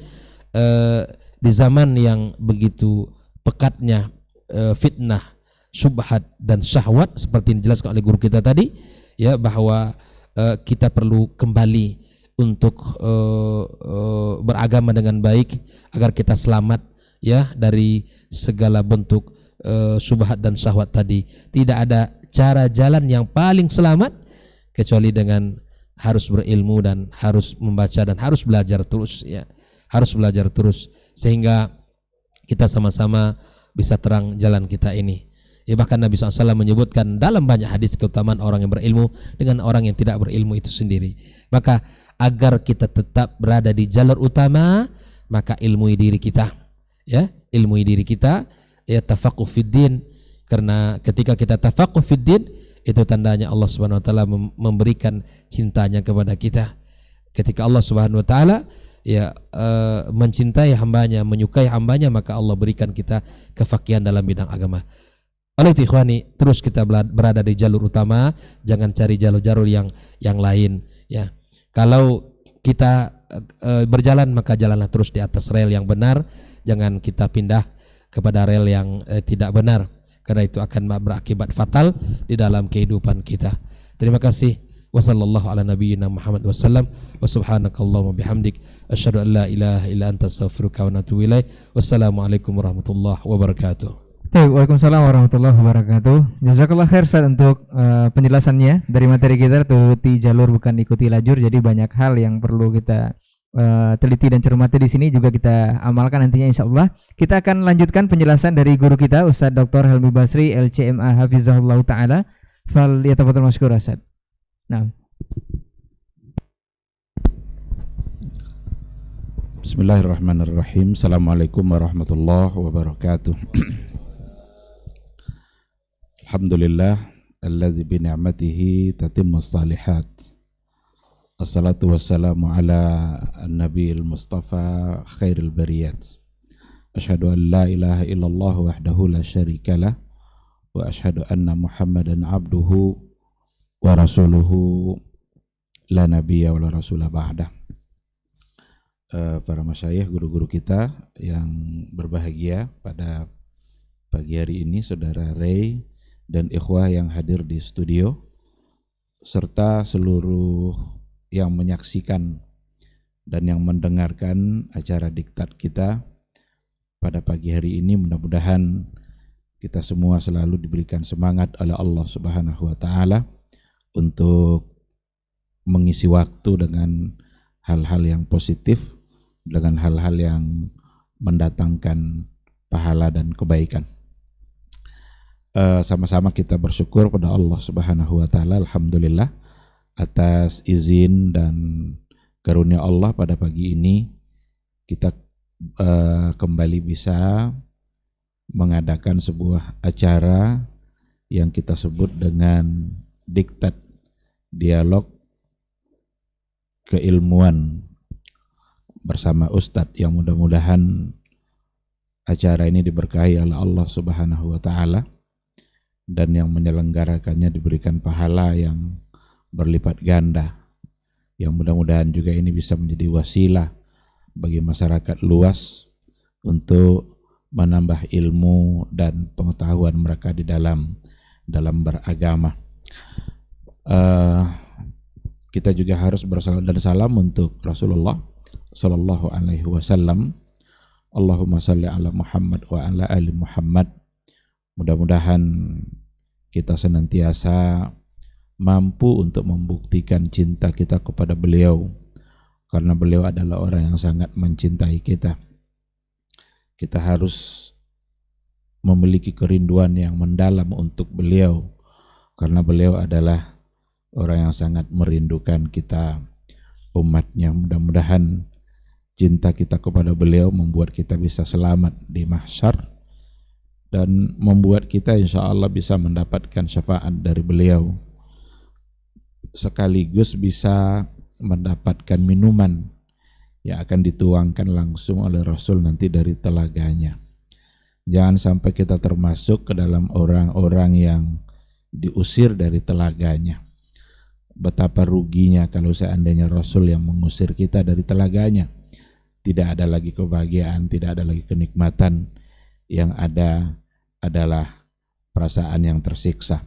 di zaman yang begitu pekatnya fitnah, syubhat dan syahwat, seperti yang dijelaskan oleh guru kita tadi, ya, bahwa kita perlu kembali untuk beragama dengan baik agar kita selamat, ya, dari segala bentuk syubhat dan syahwat tadi. Tidak ada cara jalan yang paling selamat kecuali dengan harus berilmu dan harus membaca dan harus belajar terus, ya, harus belajar terus sehingga kita sama-sama bisa terang jalan kita ini. Ya, bahkan Nabi SAW menyebutkan dalam banyak hadis keutamaan orang yang berilmu dengan orang yang tidak berilmu itu sendiri. Maka agar kita tetap berada di jalur utama, maka ilmui diri kita, ya, ilmui diri kita, ya, tafaqquh fid din. Karena ketika kita tafaqquh fid din, itu tandanya Allah Subhanahu wa taala memberikan cintanya kepada kita. Ketika Allah Subhanahu wa taala, ya, mencintai hambanya, menyukai hambanya, maka Allah berikan kita kefaqihan dalam bidang agama. Oleh itu ikhwani, terus kita berada di jalur utama, jangan cari jalur-jalur yang lain, ya. Kalau kita berjalan, maka jalanlah terus di atas rel yang benar, jangan kita pindah kepada rel yang tidak benar, karena itu akan berakibat fatal di dalam kehidupan kita. Terima kasih. Wassallallahu ala nabiyyina Muhammad wasallam wa subhanakallahumma bihamdik asyhadu an la ilaha illa anta astaghfiruka wa atubu ilaik. Wassalamualaikum warahmatullahi wabarakatuh. Waalaikumsalam warahmatullahi wabarakatuh. Jazakallah khair Ustaz untuk penjelasannya dari materi kita, ikuti jalur bukan ikuti lajur. Jadi banyak hal yang perlu kita teliti dan cermati di sini, juga kita amalkan nantinya insyaallah. Kita akan lanjutkan penjelasan dari guru kita Ustaz Dr. Helmi Basri LCMA hafizahullah taala. Fal yatafadhal mashkur Ustaz. Nah. Bismillahirrahmanirrahim. Assalamualaikum warahmatullahi wabarakatuh. Alhamdulillah alladzi bi ni'matihi tatimmus shalihat. Assalatu wassalamu ala an-nabiyil mustafa khairil bariyat. Asyhadu an la ilaha illallah wahdahu la syarikalah wa asyhadu anna Muhammadan abduhu wa rasuluhu la nabiyya wa la rasulah ba'dah. Para masyayikh, guru-guru kita yang berbahagia pada pagi hari ini, Saudara Ray dan ikhwah yang hadir di studio, serta seluruh yang menyaksikan dan yang mendengarkan acara diktat kita pada pagi hari ini. Mudah-mudahan kita semua selalu diberikan semangat oleh Allah Subhanahu wa taala untuk mengisi waktu dengan hal-hal yang positif, dengan hal-hal yang mendatangkan pahala dan kebaikan. Sama-sama kita bersyukur pada Allah Subhanahu wa taala, alhamdulillah, atas izin dan karunia Allah pada pagi ini kita kembali bisa mengadakan sebuah acara yang kita sebut dengan diktat, dialog keilmuan bersama Ustadz, yang mudah-mudahan acara ini diberkahi oleh Allah Subhanahu wa taala dan yang menyelenggarakannya diberikan pahala yang berlipat ganda, yang mudah-mudahan juga ini bisa menjadi wasilah bagi masyarakat luas untuk menambah ilmu dan pengetahuan mereka di dalam beragama. Kita juga harus bersalawat dan salam untuk Rasulullah sallallahu alaihi wasallam. Allahumma salli ala Muhammad wa ala ali Muhammad. Mudah-mudahan kita senantiasa mampu untuk membuktikan cinta kita kepada beliau, karena beliau adalah orang yang sangat mencintai kita. Kita harus memiliki kerinduan yang mendalam untuk beliau, karena beliau adalah orang yang sangat merindukan kita umatnya. Mudah-mudahan cinta kita kepada beliau membuat kita bisa selamat di mahsyar dan membuat kita insya Allah bisa mendapatkan syafaat dari beliau, sekaligus bisa mendapatkan minuman yang akan dituangkan langsung oleh Rasul nanti dari telaganya. Jangan sampai kita termasuk ke dalam orang-orang yang diusir dari telaganya. Betapa ruginya kalau seandainya Rasul yang mengusir kita dari telaganya. Tidak ada lagi kebahagiaan, tidak ada lagi kenikmatan, yang ada adalah perasaan yang tersiksa.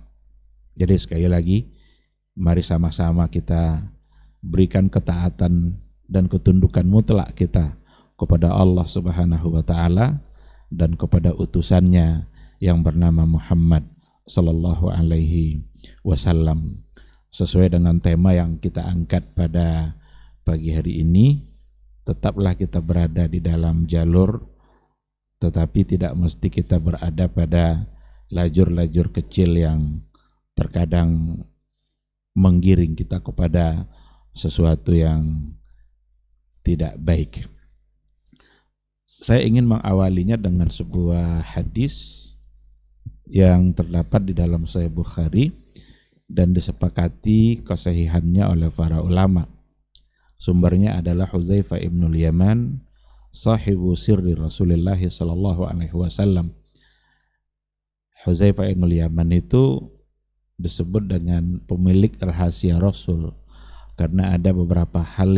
Jadi sekali lagi, mari sama-sama kita berikan ketaatan dan ketundukan mutlak kita kepada Allah Subhanahu wa taala dan kepada utusannya yang bernama Muhammad sallallahu alaihi wasallam. Sesuai dengan tema yang kita angkat pada pagi hari ini, tetaplah kita berada di dalam jalur, tetapi tidak mesti kita berada pada lajur-lajur kecil yang terkadang menggiring kita kepada sesuatu yang tidak baik. Saya ingin mengawalinya dengan sebuah hadis yang terdapat di dalam Sahih Bukhari dan disepakati kesahihannya oleh para ulama. Sumbernya adalah Hudzaifah ibnul Yaman, sahibu sirri Rasulullah sallallahu alaihi wasallam. Hudzaifah ibnul Yaman itu disebut dengan pemilik rahasia Rasul karena ada beberapa hal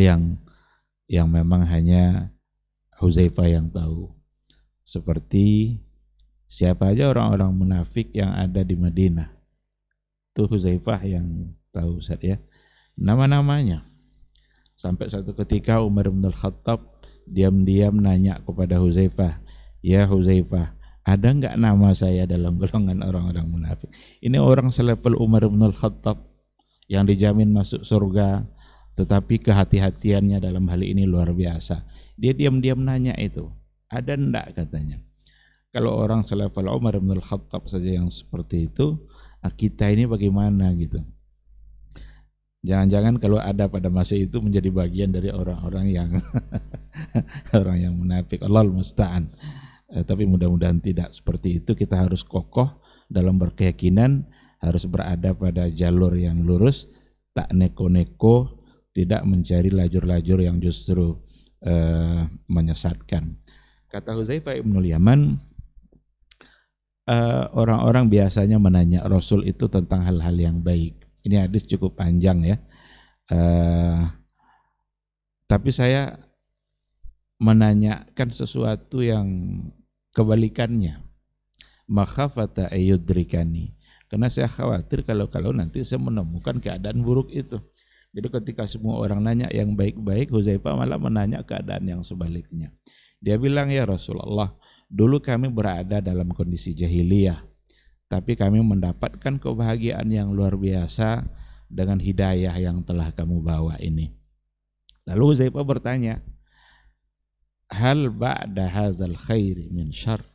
yang memang hanya Hudzaifah yang tahu. Seperti siapa aja orang-orang munafik yang ada di Madinah. Itu Hudzaifah yang tahu, Ustaz ya. Nama-namanya. Sampai satu ketika Umar bin Khattab diam-diam nanya kepada Hudzaifah, "Ya Hudzaifah, ada enggak nama saya dalam golongan orang-orang munafik?" Ini orang selevel Umar bin Khattab yang dijamin masuk surga, tetapi kehati-hatiannya dalam hal ini luar biasa. Dia diam-diam nanya itu, "Ada enggak?" katanya. Kalau orang selevel Umar bin Khattab saja yang seperti itu, kita ini bagaimana gitu. Jangan-jangan kalau ada pada masa itu menjadi bagian dari orang-orang yang orang yang munafik. Allahul musta'an. Tapi mudah-mudahan tidak seperti itu. Kita harus kokoh dalam berkeyakinan, harus berada pada jalur yang lurus, tak neko-neko, tidak mencari lajur-lajur yang justru menyesatkan. Kata Hudzaifah ibnul Yaman, orang-orang biasanya menanya Rasul itu tentang hal-hal yang baik. Ini hadis cukup panjang ya. Tapi saya menanyakan sesuatu yang kebalikannya. Makhafata ayyudrikani. Karena saya khawatir kalau nanti saya menemukan keadaan buruk itu. Jadi ketika semua orang nanya yang baik-baik, Hudzaifah malah menanya keadaan yang sebaliknya. Dia bilang, "Ya Rasulullah, dulu kami berada dalam kondisi jahiliyah, tapi kami mendapatkan kebahagiaan yang luar biasa dengan hidayah yang telah kamu bawa ini." Lalu Hudzaifah bertanya, "Hal ba'da hadzal khairi min syarr?"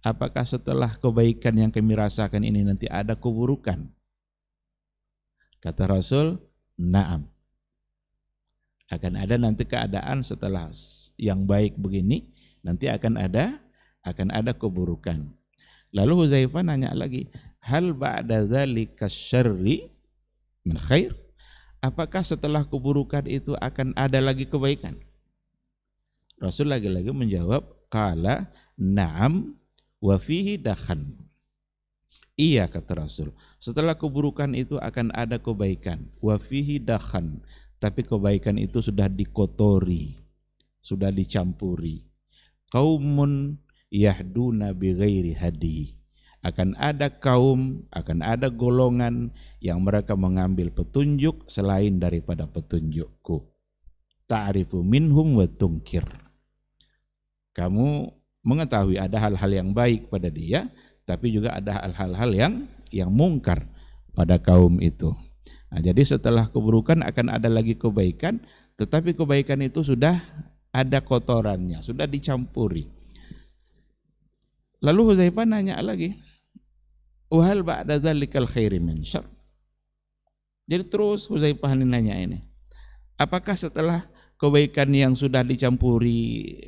Apakah setelah kebaikan yang kami rasakan ini nanti ada keburukan? Kata Rasul, "Na'am." Akan ada nanti keadaan setelah yang baik begini, nanti akan ada keburukan. Lalu Hudzaifah nanya lagi, "Hal ba'da dzalika syarri min khair?" Apakah setelah keburukan itu akan ada lagi kebaikan? Rasul lagi-lagi menjawab, "Qala na'am wa fihi dakhan." Iya, kata Rasul, setelah keburukan itu akan ada kebaikan. Wa fihi dakhan, tapi kebaikan itu sudah dikotori, sudah dicampuri. Qaumun yahduna bighairi hadi. Akan ada kaum, akan ada golongan yang mereka mengambil petunjuk selain daripada petunjukku. Ta'rifu minhum wa tunkir. Kamu mengetahui ada hal-hal yang baik pada dia, tapi juga ada hal-hal yang mungkar pada kaum itu. Nah, jadi setelah keburukan akan ada lagi kebaikan, tetapi kebaikan itu sudah ada kotorannya, sudah dicampuri. Lalu Hudzaifah nanya lagi, wahal ba'da dzalikal khairi min syarr. Jadi terus Hudzaifah nanya ini, apakah setelah kebaikan yang sudah dicampuri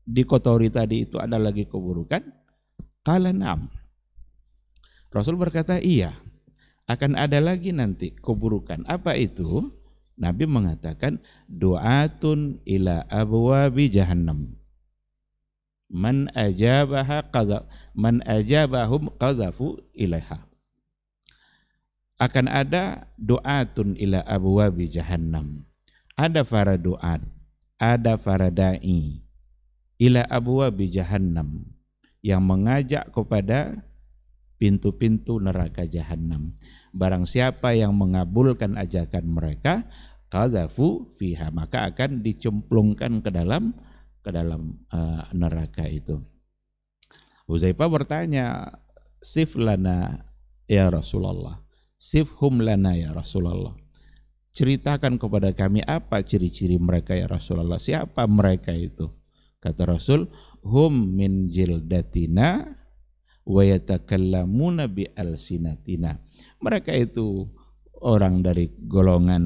dikotori tadi itu ada lagi keburukan? Qala na'am. Rasul berkata, iya, akan ada lagi nanti keburukan. Apa itu? Nabi mengatakan, du'atun ila abwabi jahannam. Man ajabahum qadhafu ilaiha. Akan ada du'atun ila abwabi jahannam. Ada para du'at, ada para da'i ila abwabi jahannam yang mengajak kepada pintu-pintu neraka jahannam. Barang siapa yang mengabulkan ajakan mereka, qadhafu fiha, maka akan dicemplungkan ke dalam neraka itu. Hudzaifah bertanya, sif lana ya Rasulullah, sifhum lana ya Rasulullah. Ceritakan kepada kami apa ciri-ciri mereka ya Rasulullah. Siapa mereka itu? Kata Rasul, hum min jildatina wa yatakallamuna bi alsinatina. Mereka itu orang dari golongan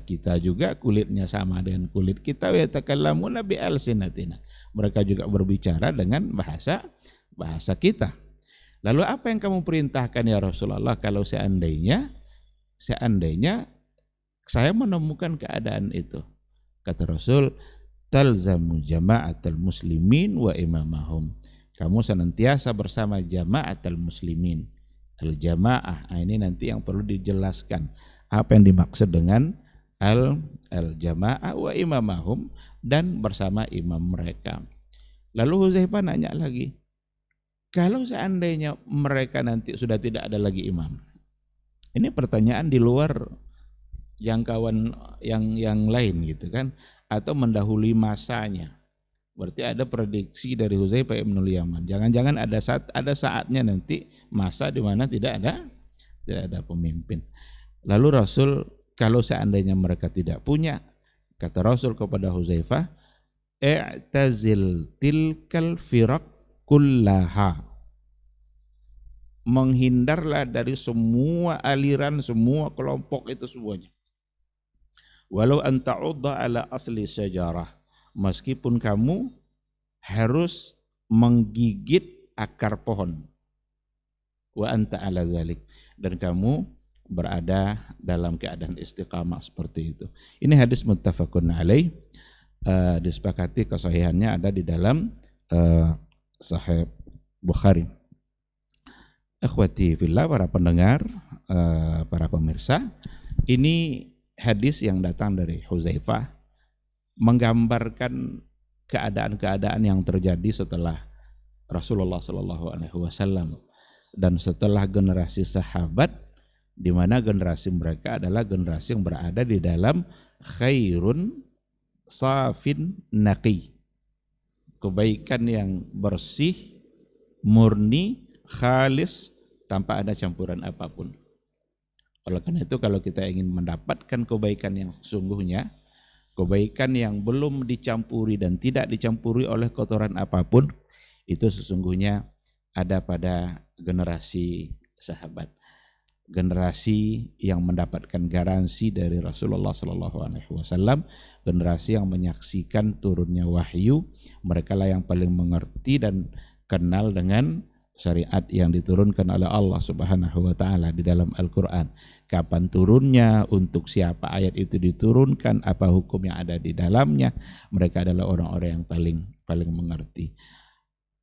kita juga, kulitnya sama dengan kulit kita, wa yatakallamuna bi alsinatina. Mereka juga berbicara dengan bahasa kita. Lalu apa yang kamu perintahkan ya Rasulullah kalau seandainya saya menemukan keadaan itu? Kata Rasul, talzamu jama'atal muslimin wa imamahum. Kamu senantiasa bersama jama'atal muslimin. Al-jamaah, ini nanti yang perlu dijelaskan. Apa yang dimaksud dengan al-jamaah wa imamahum, dan bersama imam mereka. Lalu Hudzaifah nanya lagi, kalau seandainya mereka nanti sudah tidak ada lagi imam. Ini pertanyaan di luar jangkauan yang lain gitu kan, atau mendahului masanya. Berarti ada prediksi dari Hudzaifah Ibnul Yaman. Jangan-jangan ada saatnya nanti masa di mana tidak ada pemimpin. Lalu Rasul, kalau seandainya mereka tidak punya, kata Rasul kepada Hudzaifah, i'tazil tilkal firaq kullaha. Menghindarlah dari semua aliran, semua kelompok itu semuanya. Walau anta'udha ala asli syajarah, meskipun kamu harus menggigit akar pohon. Wa anta ala dzalik, dan kamu berada dalam keadaan istiqamah seperti itu. Ini hadis muttafaqun alaih, disepakati kesahihannya ada di dalam Sahih Bukhari. Ikhwati fillah, para pendengar, para pemirsa, ini hadis yang datang dari Hudzaifah menggambarkan keadaan-keadaan yang terjadi setelah Rasulullah SAW dan setelah generasi sahabat, di mana generasi mereka adalah generasi yang berada di dalam khairun safin naqi, kebaikan yang bersih, murni, khalis, tanpa ada campuran apapun. Oleh karena itu, kalau kita ingin mendapatkan kebaikan yang sesungguhnya, kebaikan yang belum dicampuri dan tidak dicampuri oleh kotoran apapun, itu sesungguhnya ada pada generasi sahabat. Generasi yang mendapatkan garansi dari Rasulullah SAW, generasi yang menyaksikan turunnya wahyu, mereka lah yang paling mengerti dan kenal dengan syariat yang diturunkan oleh Allah Subhanahu wa taala di dalam Al-Qur'an. Kapan turunnya, untuk siapa ayat itu diturunkan, apa hukum yang ada di dalamnya, mereka adalah orang-orang yang paling mengerti.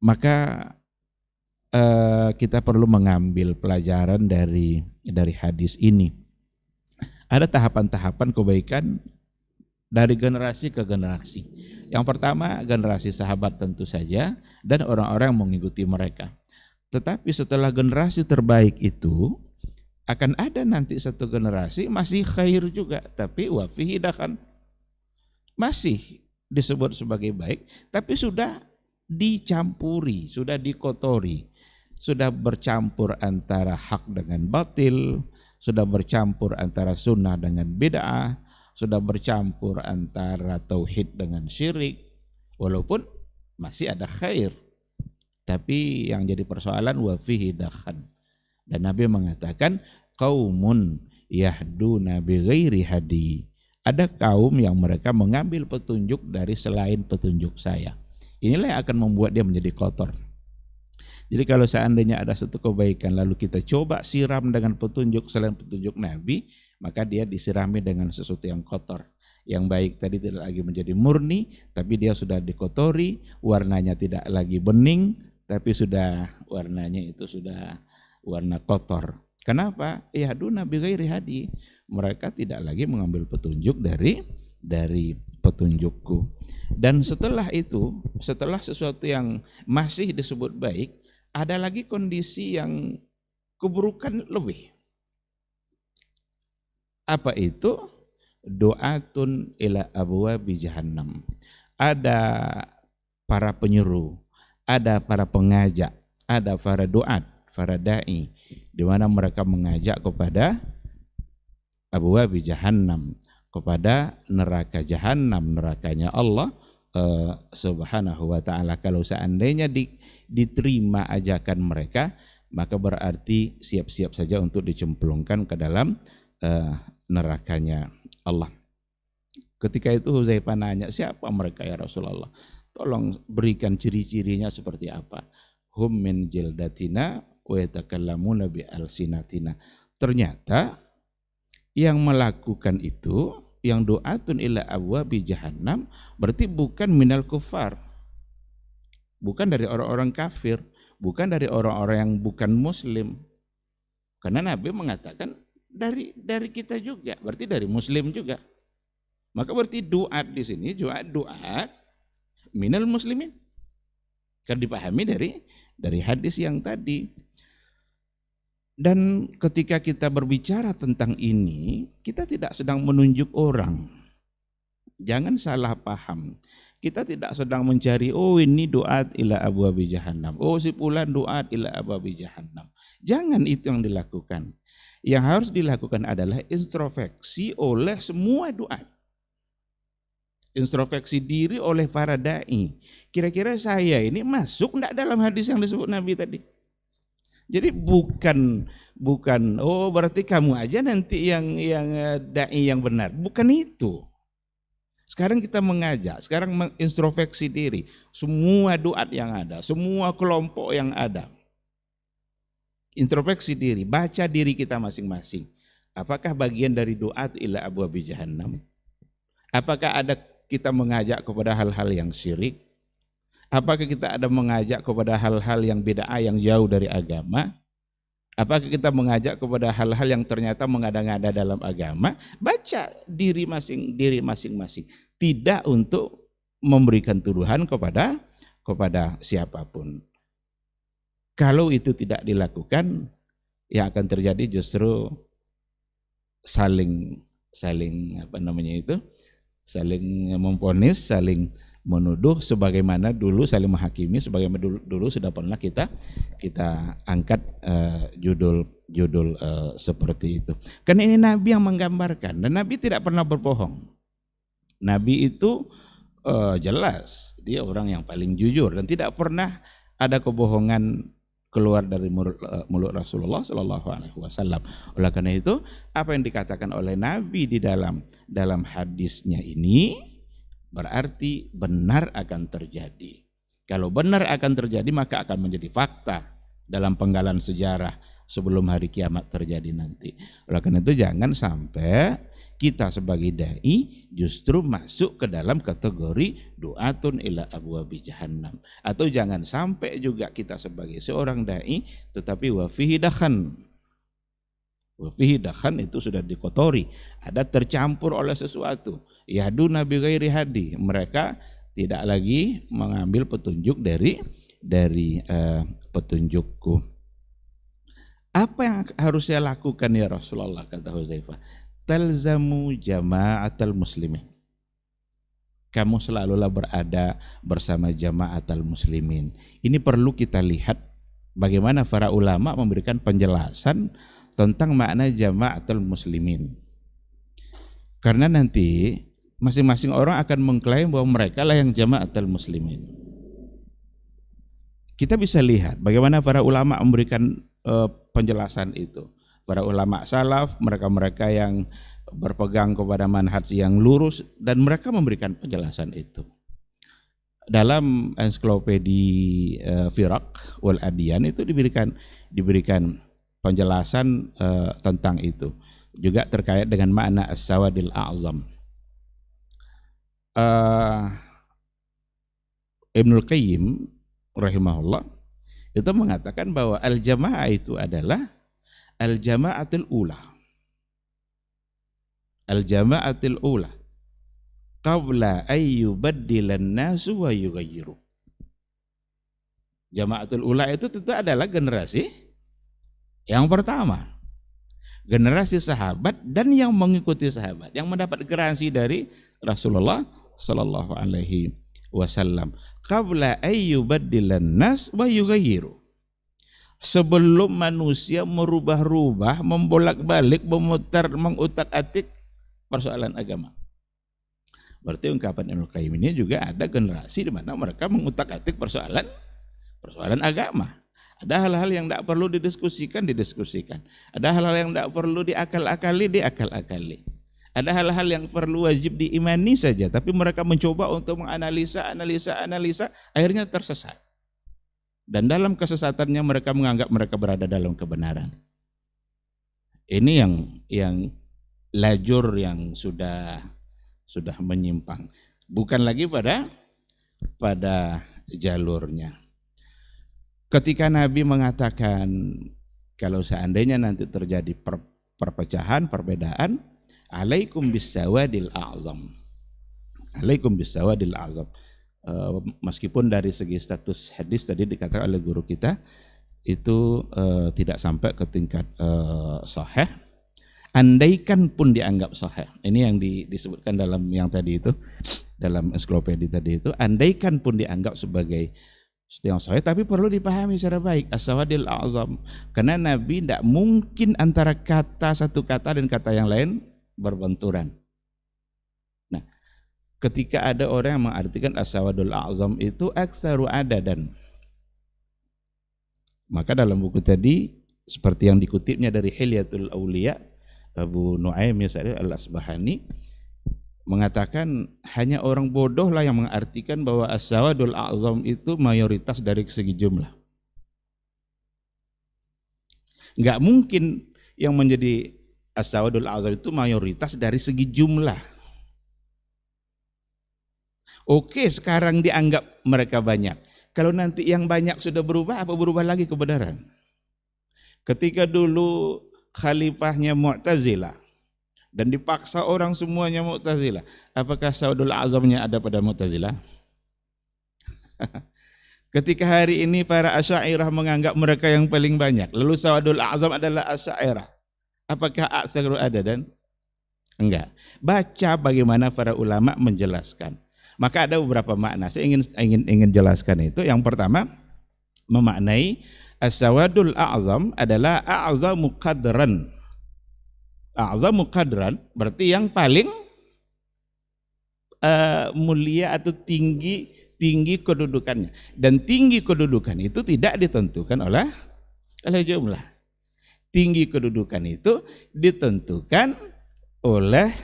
Maka kita perlu mengambil pelajaran dari hadis ini. Ada tahapan-tahapan kebaikan dari generasi ke generasi. Yang pertama, generasi sahabat tentu saja, dan orang-orang yang mengikuti mereka. Tetapi setelah generasi terbaik itu, akan ada nanti satu generasi masih khair juga, tapi wafihi dakan, masih disebut sebagai baik, tapi sudah dicampuri, sudah dikotori, sudah bercampur antara hak dengan batil, sudah bercampur antara sunnah dengan bid'ah, sudah bercampur antara tauhid dengan syirik, walaupun masih ada khair, Tapi yang jadi persoalan wa fihi dakhan. Dan Nabi mengatakan qaumun yahduna bighairi hadi. Ada kaum yang mereka mengambil petunjuk dari selain petunjuk saya. Inilah yang akan membuat dia menjadi kotor. Jadi kalau seandainya ada satu kebaikan lalu kita coba siram dengan petunjuk selain petunjuk Nabi, maka dia disirami dengan sesuatu yang kotor. Yang baik tadi tidak lagi menjadi murni, tapi dia sudah dikotori, warnanya tidak lagi bening, tapi sudah warnanya itu sudah warna kotor. Kenapa? Yahduna bighairi hadi. Mereka tidak lagi mengambil petunjuk dari petunjukku. Dan setelah itu, setelah sesuatu yang masih disebut baik, ada lagi kondisi yang keburukan lebih. Apa itu? Do'atun ila abwabi jahannam. Ada para penyeru, ada para pengajak, ada para doat, para da'i, di mana mereka mengajak kepada abwabi jahannam, kepada neraka jahannam, nerakanya Allah subhanahu wa ta'ala. Kalau seandainya diterima ajakan mereka, maka berarti siap-siap saja untuk dicemplungkan ke dalam nerakanya Allah. Ketika itu Huzaifah nanya, siapa mereka ya Rasulullah? Tolong berikan ciri-cirinya seperti apa. Hum min jildatina wa yatakallamuna bi alsinatina. Ternyata yang melakukan itu, yang do'atun ila abwabi jahannam, berarti bukan minal kufar, bukan dari orang-orang kafir, bukan dari orang-orang yang bukan muslim. Karena Nabi mengatakan dari kita juga, berarti dari muslim juga. Maka berarti doa di sini doa minal muslimin. Kan dipahami dari hadis yang tadi. Dan ketika kita berbicara tentang ini, kita tidak sedang menunjuk orang. Jangan salah paham. Kita tidak sedang mencari, oh ini doat ila abwabi jahannam, oh si fulan doat ila abwabi jahannam. Jangan itu yang dilakukan. Yang harus dilakukan adalah introspeksi oleh semua doa. Introspeksi diri oleh para da'i. Kira-kira saya ini masuk enggak dalam hadis yang disebut Nabi tadi? Jadi bukan oh berarti kamu aja nanti yang da'i yang benar. Bukan itu. Sekarang kita mengajak, sekarang mengintrospeksi diri. Semua doa yang ada, semua kelompok yang ada. Introspeksi diri, baca diri kita masing-masing. Apakah bagian dari doa ila abwabi jahannam? Apakah ada kita mengajak kepada hal-hal yang syirik? Apakah kita ada mengajak kepada hal-hal yang bid'ah yang jauh dari agama? Apakah kita mengajak kepada hal-hal yang ternyata mengada-ngada dalam agama? Baca diri masing-masing. Tidak untuk memberikan tuduhan kepada siapapun. Kalau itu tidak dilakukan, yang akan terjadi justru saling saling memvonis, saling menuduh, sebagaimana dulu saling menghakimi, sebagaimana dulu sudah pernah kita angkat judul seperti itu. Karena ini Nabi yang menggambarkan, dan Nabi tidak pernah berbohong. Nabi itu jelas dia orang yang paling jujur dan tidak pernah ada kebohongan keluar dari mulut Rasulullah Sallallahu Alaihi Wasallam. Oleh karena itu, apa yang dikatakan oleh Nabi di dalam hadisnya ini berarti benar akan terjadi. Kalau benar akan terjadi, maka akan menjadi fakta dalam penggalan sejarah sebelum hari kiamat terjadi nanti. Oleh karena itu, jangan sampai kita sebagai da'i justru masuk ke dalam kategori do'atun ila abwabi jahannam. Atau jangan sampai juga kita sebagai seorang da'i tetapi wa fihi dakhan. Wa fihi dakhan itu sudah dikotori, ada tercampur oleh sesuatu. Yahduna bi ghairi hadi. Mereka tidak lagi mengambil petunjuk dari petunjukku. Apa yang harus saya lakukan ya Rasulullah, kata Huzaifah? Talzamu jama'atal muslimin. Kamu selalulah berada bersama jama'atal muslimin. Ini perlu kita lihat bagaimana para ulama memberikan penjelasan tentang makna jama'atul muslimin. Karena nanti masing-masing orang akan mengklaim bahwa mereka lah yang jama'atul muslimin. kita bisa lihat bagaimana para ulama memberikan penjelasan itu. Para ulama salaf, mereka-mereka yang berpegang kepada manhaj yang lurus, dan mereka memberikan penjelasan itu. Dalam ensiklopedia Firaq wal Adyan itu diberikan penjelasan tentang itu, juga terkait dengan makna as-sawadil a'zam. Ibnul Qayyim rahimahullah itu mengatakan bahwa al-jamaah itu adalah al-jama'atul ula. Al-jama'atul ula qabla ayyubaddilan nasu wa yughayyiru. Jama'atul ula itu tentu adalah generasi yang pertama. Generasi sahabat dan yang mengikuti sahabat, yang mendapat garansi dari Rasulullah sallallahu alaihi wasallam. Qabla ayyubaddilan nas wa yughayyiru. Sebelum manusia merubah-rubah, membolak-balik, mengutak-atik persoalan agama. Berarti ungkapan Ibnu Qayyim ini juga ada generasi di mana mereka mengutak-atik persoalan agama. Ada hal-hal yang tidak perlu didiskusikan. Ada hal-hal yang tidak perlu diakal-akali. Ada hal-hal yang perlu wajib diimani saja, tapi mereka mencoba untuk menganalisa, akhirnya tersesat. Dan dalam kesesatannya mereka menganggap mereka berada dalam kebenaran. Ini yang lajur yang sudah menyimpang, bukan lagi pada jalurnya. Ketika Nabi mengatakan kalau seandainya nanti terjadi perpecahan, perbedaan, alaikum bisawadil a'zam. Alaikum bisawadil a'zam. Meskipun dari segi status hadis tadi dikatakan oleh guru kita itu tidak sampai ke tingkat sahih, andaikan pun dianggap sahih. Ini yang disebutkan dalam yang tadi itu, dalam ensiklopedia tadi itu, andaikan pun dianggap sebagai yang sahih, tapi perlu dipahami secara baik as-sawadil a'zam, karena Nabi tidak mungkin antara satu kata dan kata yang lain berbenturan. Nah, ketika ada orang yang mengartikan as-sawadul a'zam itu aktsaru adadan, maka dalam buku tadi seperti yang dikutipnya dari Hilyatul Auliya, Abu Nu'aim al-Asbahani mengatakan hanya orang bodoh lah yang mengartikan bahwa as-sawadul a'zam itu mayoritas dari segi jumlah. Enggak mungkin yang menjadi as-sawadul a'zam itu mayoritas dari segi jumlah. Oke, sekarang dianggap mereka banyak. Kalau nanti yang banyak sudah berubah, apa berubah lagi kebenaran? Ketika dulu khalifahnya Mu'tazilah dan dipaksa orang semuanya Mu'tazilah, apakah sawadul a'zamnya ada pada Mu'tazilah? Ketika hari ini para Asy'ariyah menganggap mereka yang paling banyak, lalu sawadul a'zam adalah Asy'ariyah, apakah aktsaru adadan? Enggak. Baca bagaimana para ulama menjelaskan. Maka ada beberapa makna. Saya ingin jelaskan itu. Yang pertama, memaknai as-sawadul a'zam adalah a'zamu qadran. A'zamu qadran berarti yang paling mulia atau tinggi kedudukannya. Dan tinggi kedudukan itu tidak ditentukan oleh jumlah. Tinggi kedudukan itu ditentukan oleh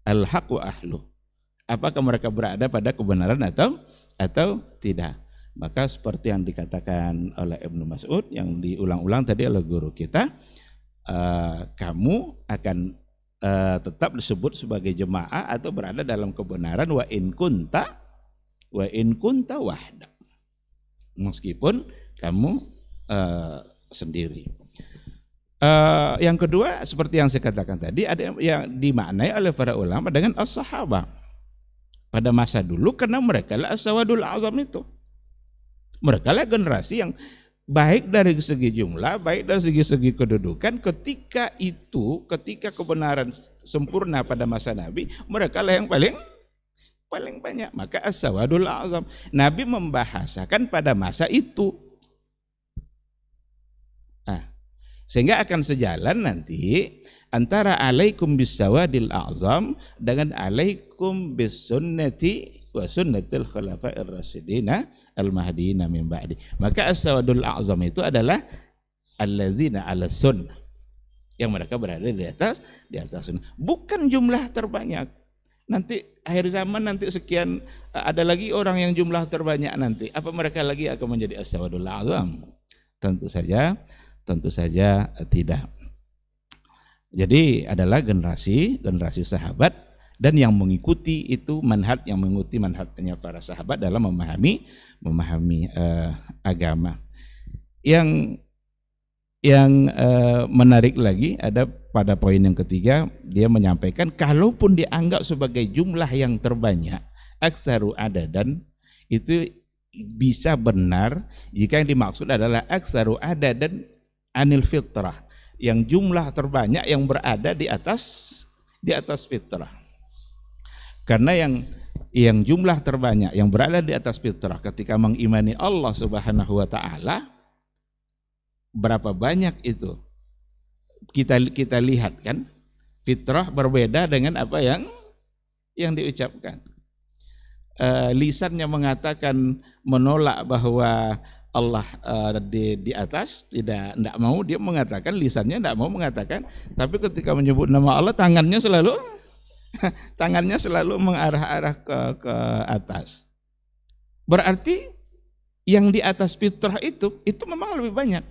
al-haq wa ahlu. Apakah mereka berada pada kebenaran atau tidak. Maka seperti yang dikatakan oleh Ibnu Mas'ud yang diulang-ulang tadi oleh guru kita, kamu akan tetap disebut sebagai jemaah atau berada dalam kebenaran wa in kunta wahda, meskipun kamu sendiri. Yang kedua, seperti yang saya katakan tadi, ada yang dimaknai oleh para ulama dengan as-sahabah pada masa dulu, karena mereka lah as-sawadul a'zam itu. Mereka lah generasi yang baik dari segi jumlah, baik dari segi kedudukan. Ketika kebenaran sempurna pada masa Nabi, mereka lah yang paling banyak. Maka as-sawadul a'zam, Nabi membahasakan pada masa itu. Sehingga akan sejalan nanti antara alaikum bisawadil a'zam dengan alaikum bisunnati wa sunnatil khulafa'ir rasyidina al-mahdiyina min ba'di. Maka as-sawadul a'zam itu adalah alladzina 'ala sunnah, yang mereka berada di atas sunnah. Bukan jumlah terbanyak. Nanti akhir zaman nanti sekian ada lagi orang yang jumlah terbanyak nanti. Apa mereka lagi akan menjadi as-sawadul a'zam? Tentu saja tidak. Jadi adalah generasi sahabat, dan yang mengikuti itu yang mengikuti manhajnya para sahabat dalam memahami agama. Yang menarik lagi ada pada poin yang ketiga, dia menyampaikan kalaupun dianggap sebagai jumlah yang terbanyak, aktsaru adadan, itu bisa benar jika yang dimaksud adalah aktsaru adadan anil fitrah, yang jumlah terbanyak yang berada di atas fitrah. Karena yang jumlah terbanyak yang berada di atas fitrah ketika mengimani Allah Subhanahu wa taala, berapa banyak itu kita lihat kan, fitrah berbeda dengan apa yang diucapkan. Lisannya mengatakan menolak bahwa Allah di atas, tidak mau, dia mengatakan, lisannya tidak mau mengatakan, tapi ketika menyebut nama Allah tangannya selalu mengarah-arah ke atas. Berarti yang di atas fitrah itu memang lebih banyak.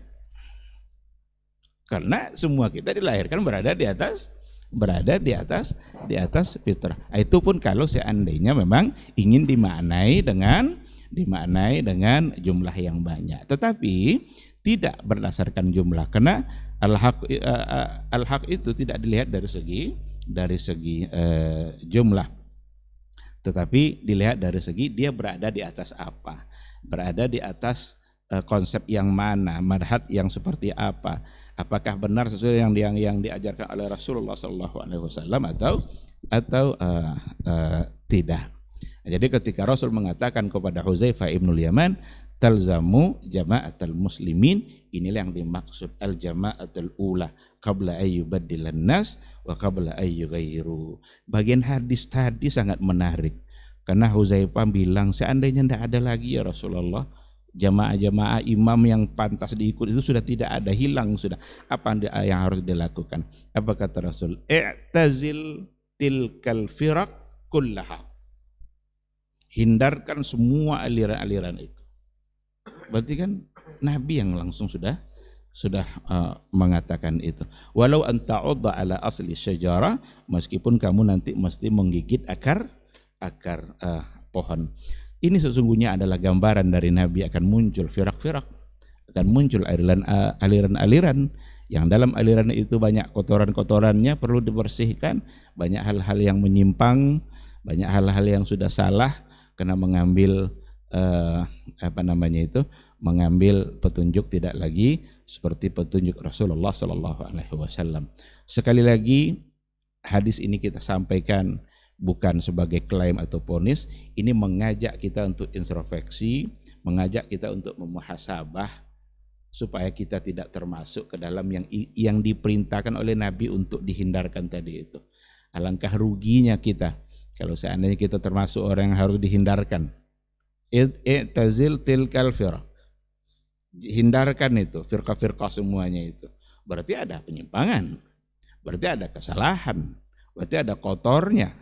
Karena semua kita dilahirkan berada di atas fitrah. Itu pun kalau seandainya memang ingin dimaknai dengan jumlah yang banyak, tetapi tidak berdasarkan jumlah, karena al-haq itu tidak dilihat dari segi jumlah, tetapi dilihat dari segi dia berada di atas apa, berada di atas konsep yang mana, manhaj yang seperti apa, apakah benar sesuai yang diajarkan oleh Rasulullah SAW atau tidak. Jadi ketika Rasul mengatakan kepada Huzaifah ibnul Yaman, talzamu jama'atul muslimin, inilah yang dimaksud al-jama'atul ula qabla ayyubaddilan nas wa qabla ayyughayyiru. Bagian hadis tadi sangat menarik, karena Huzaifah bilang, seandainya tidak ada lagi ya Rasulullah jamaah-jamaah imam yang pantas diikut itu sudah tidak ada, hilang sudah. Apa yang harus dilakukan? Apa kata Rasul? I'tazil tilkal firaq kullaha. Hindarkan semua aliran-aliran itu. Berarti kan Nabi yang langsung sudah mengatakan itu. Walau anta'udda ala asli syajarah, meskipun kamu nanti mesti menggigit akar pohon. Ini sesungguhnya adalah gambaran dari Nabi akan muncul firak-firak, akan muncul aliran-aliran yang dalam aliran itu banyak kotoran-kotorannya perlu dibersihkan, banyak hal-hal yang menyimpang, banyak hal-hal yang sudah salah karena mengambil mengambil petunjuk tidak lagi seperti petunjuk Rasulullah SAW. Sekali lagi, hadis ini kita sampaikan bukan sebagai klaim atau vonis, ini mengajak kita untuk introspeksi, mengajak kita untuk memuhasabah supaya kita tidak termasuk ke dalam yang diperintahkan oleh Nabi untuk dihindarkan tadi itu. Alangkah ruginya kita kalau seandainya kita termasuk orang yang harus dihindarkan. I'tazil tilkal firaq. Hindarkan itu, firqah-firqah semuanya itu. Berarti ada penyimpangan, berarti ada kesalahan, berarti ada kotornya.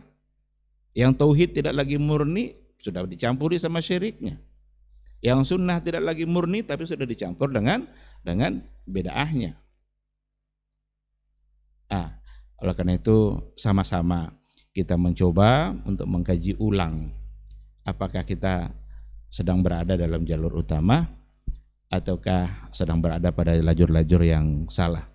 Yang tauhid tidak lagi murni sudah dicampuri sama syiriknya. Yang sunnah tidak lagi murni tapi sudah dicampur dengan bid'ahnya. Oleh karena itu sama-sama kita mencoba untuk mengkaji ulang apakah kita sedang berada dalam jalur utama ataukah sedang berada pada lajur-lajur yang salah.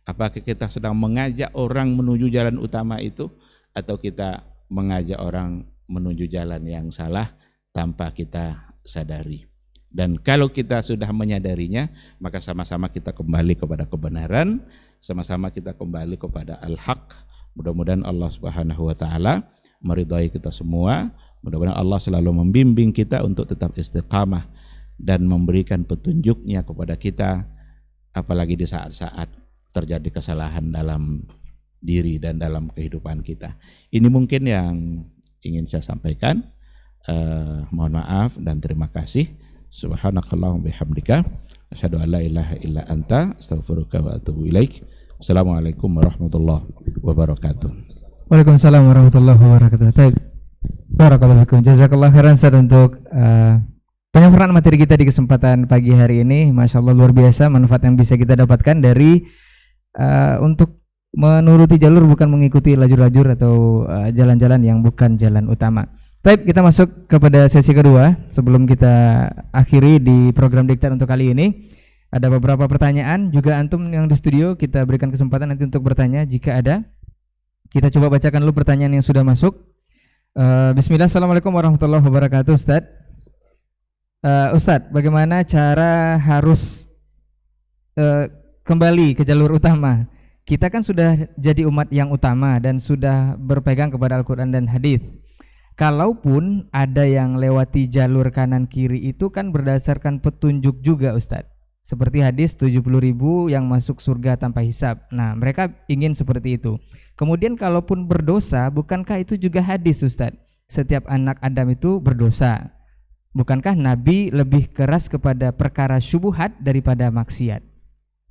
Apakah kita sedang mengajak orang menuju jalan utama itu atau kita mengajak orang menuju jalan yang salah tanpa kita sadari. Dan kalau kita sudah menyadarinya, maka sama-sama kita kembali kepada kebenaran, sama-sama kita kembali kepada al-haq. Mudah-mudahan Allah Subhanahu wa taala meridhai kita semua. Mudah-mudahan Allah selalu membimbing kita untuk tetap istiqamah dan memberikan petunjuknya kepada kita, apalagi di saat-saat terjadi kesalahan dalam diri dan dalam kehidupan kita. Ini mungkin yang ingin saya sampaikan. Mohon maaf dan terima kasih. Subhanakallahumma bihamdika asyhadu an la ilaha illa anta astaghfiruka wa atubu ilaik. Assalamualaikum warahmatullahi wabarakatuh. Waalaikumsalam warahmatullahi wabarakatuh. Baik. Barakallahu fikum. Jazakallahu khairan Ustaz untuk penyempurnaan materi kita di kesempatan pagi hari ini. Masya Allah luar biasa manfaat yang bisa kita dapatkan dari untuk menuruti jalur bukan mengikuti lajur-lajur atau jalan-jalan yang bukan jalan utama. Baik, kita masuk kepada sesi kedua. Sebelum kita akhiri di program diktat untuk kali ini, ada beberapa pertanyaan. Juga antum yang di studio kita berikan kesempatan nanti untuk bertanya jika ada. Kita coba bacakan dulu pertanyaan yang sudah masuk. Bismillah, assalamualaikum warahmatullahi wabarakatuh. Ustadz, bagaimana cara harus kembali ke jalur utama? Kita kan sudah jadi umat yang utama dan sudah berpegang kepada Al-Quran dan Hadis. Kalaupun ada yang lewati jalur kanan kiri itu kan berdasarkan petunjuk juga Ustadz. Seperti hadis 70.000 yang masuk surga tanpa hisab. Nah, mereka ingin seperti itu. Kemudian kalaupun berdosa, bukankah itu juga hadis Ustadz? Setiap anak Adam itu berdosa. Bukankah Nabi lebih keras kepada perkara syubhat daripada maksiat?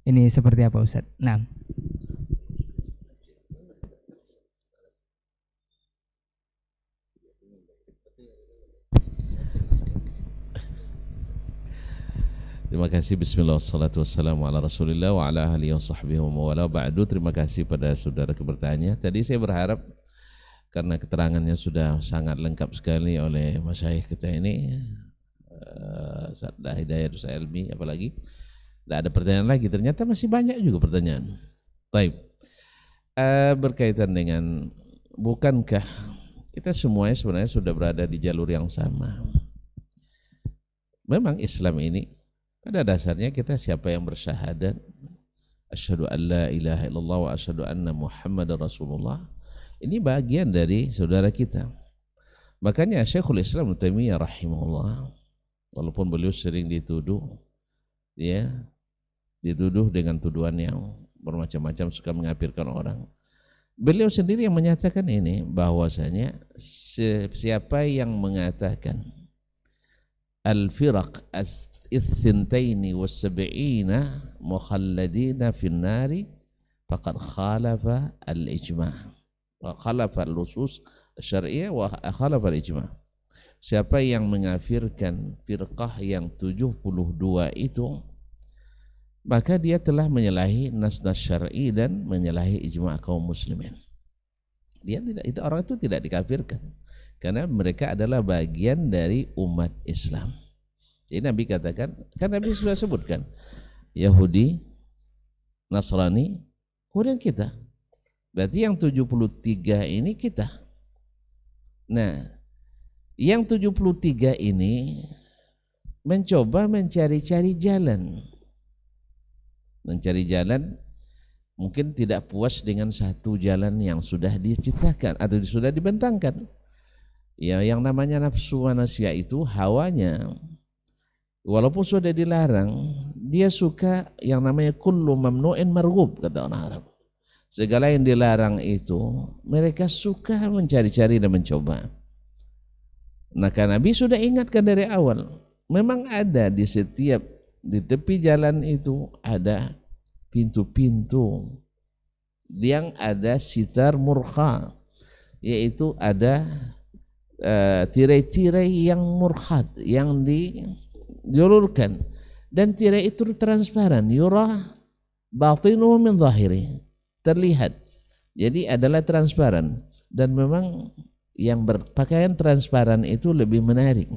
Ini seperti apa Ustadz? Nah. Terima kasih. Bismillah, wassalatu wassalamu ala rasulillah wa ala alihi wa sahbihi wa mawala ba'du. Terima kasih pada saudara bertanya. Tadi saya berharap karena keterangannya sudah sangat lengkap sekali oleh masyayikh kita ini, Ustaz Hidayat, Ustaz Elmi, apalagi tidak ada pertanyaan lagi. Ternyata masih banyak juga pertanyaan. Baik, berkaitan dengan bukankah kita semuanya sebenarnya sudah berada di jalur yang sama? Memang Islam ini pada dasarnya kita siapa yang bersyahadat asyhadu an la ilaha illallah wa asyhadu anna muhammadar rasulullah, ini bagian dari saudara kita. Makanya Syekhul Islam Ibnu Taimiyah rahimahullah, walaupun beliau sering dituduh dengan tuduhan yang bermacam-macam, suka mengkafirkan orang, beliau sendiri yang menyatakan ini, bahwasanya siapa yang mengatakan al-firaq الثنتين والسبعين مخلدين في النار فقد خالف الإجماع خالف النصوص الشرعية وخالف الإجماع. Siapa yang mengafirkan firqah yang 72 itu, maka dia telah menyalahi nas-nas syar'i dan menyalahi ijma' kaum muslimin. Dia tidak, itu orang itu tidak dikafirkan karena mereka adalah bagian dari umat Islam. Jadi Nabi katakan, kan Nabi sudah sebutkan Yahudi, Nasrani, kemudian kita. Berarti yang 73 ini kita. Nah, yang 73 ini mencoba mencari-cari jalan. Mencari jalan, mungkin tidak puas dengan satu jalan yang sudah diciptakan atau sudah dibentangkan. Ya, yang namanya nafsu manusia itu hawanya, walaupun sudah dilarang, dia suka yang namanya kullu mamnu'in marghub, kata orang Arab. Segala yang dilarang itu mereka suka mencari-cari dan mencoba. Maka Nabi sudah ingatkan dari awal, memang ada di tepi jalan itu ada pintu-pintu yang ada sitar murkha, yaitu ada tirai-tirai yang murkhat, yang diulurkan, dan tirai itu transparan, yura batinuhu min zahiri, terlihat, jadi adalah transparan. Dan memang yang berpakaian transparan itu lebih menarik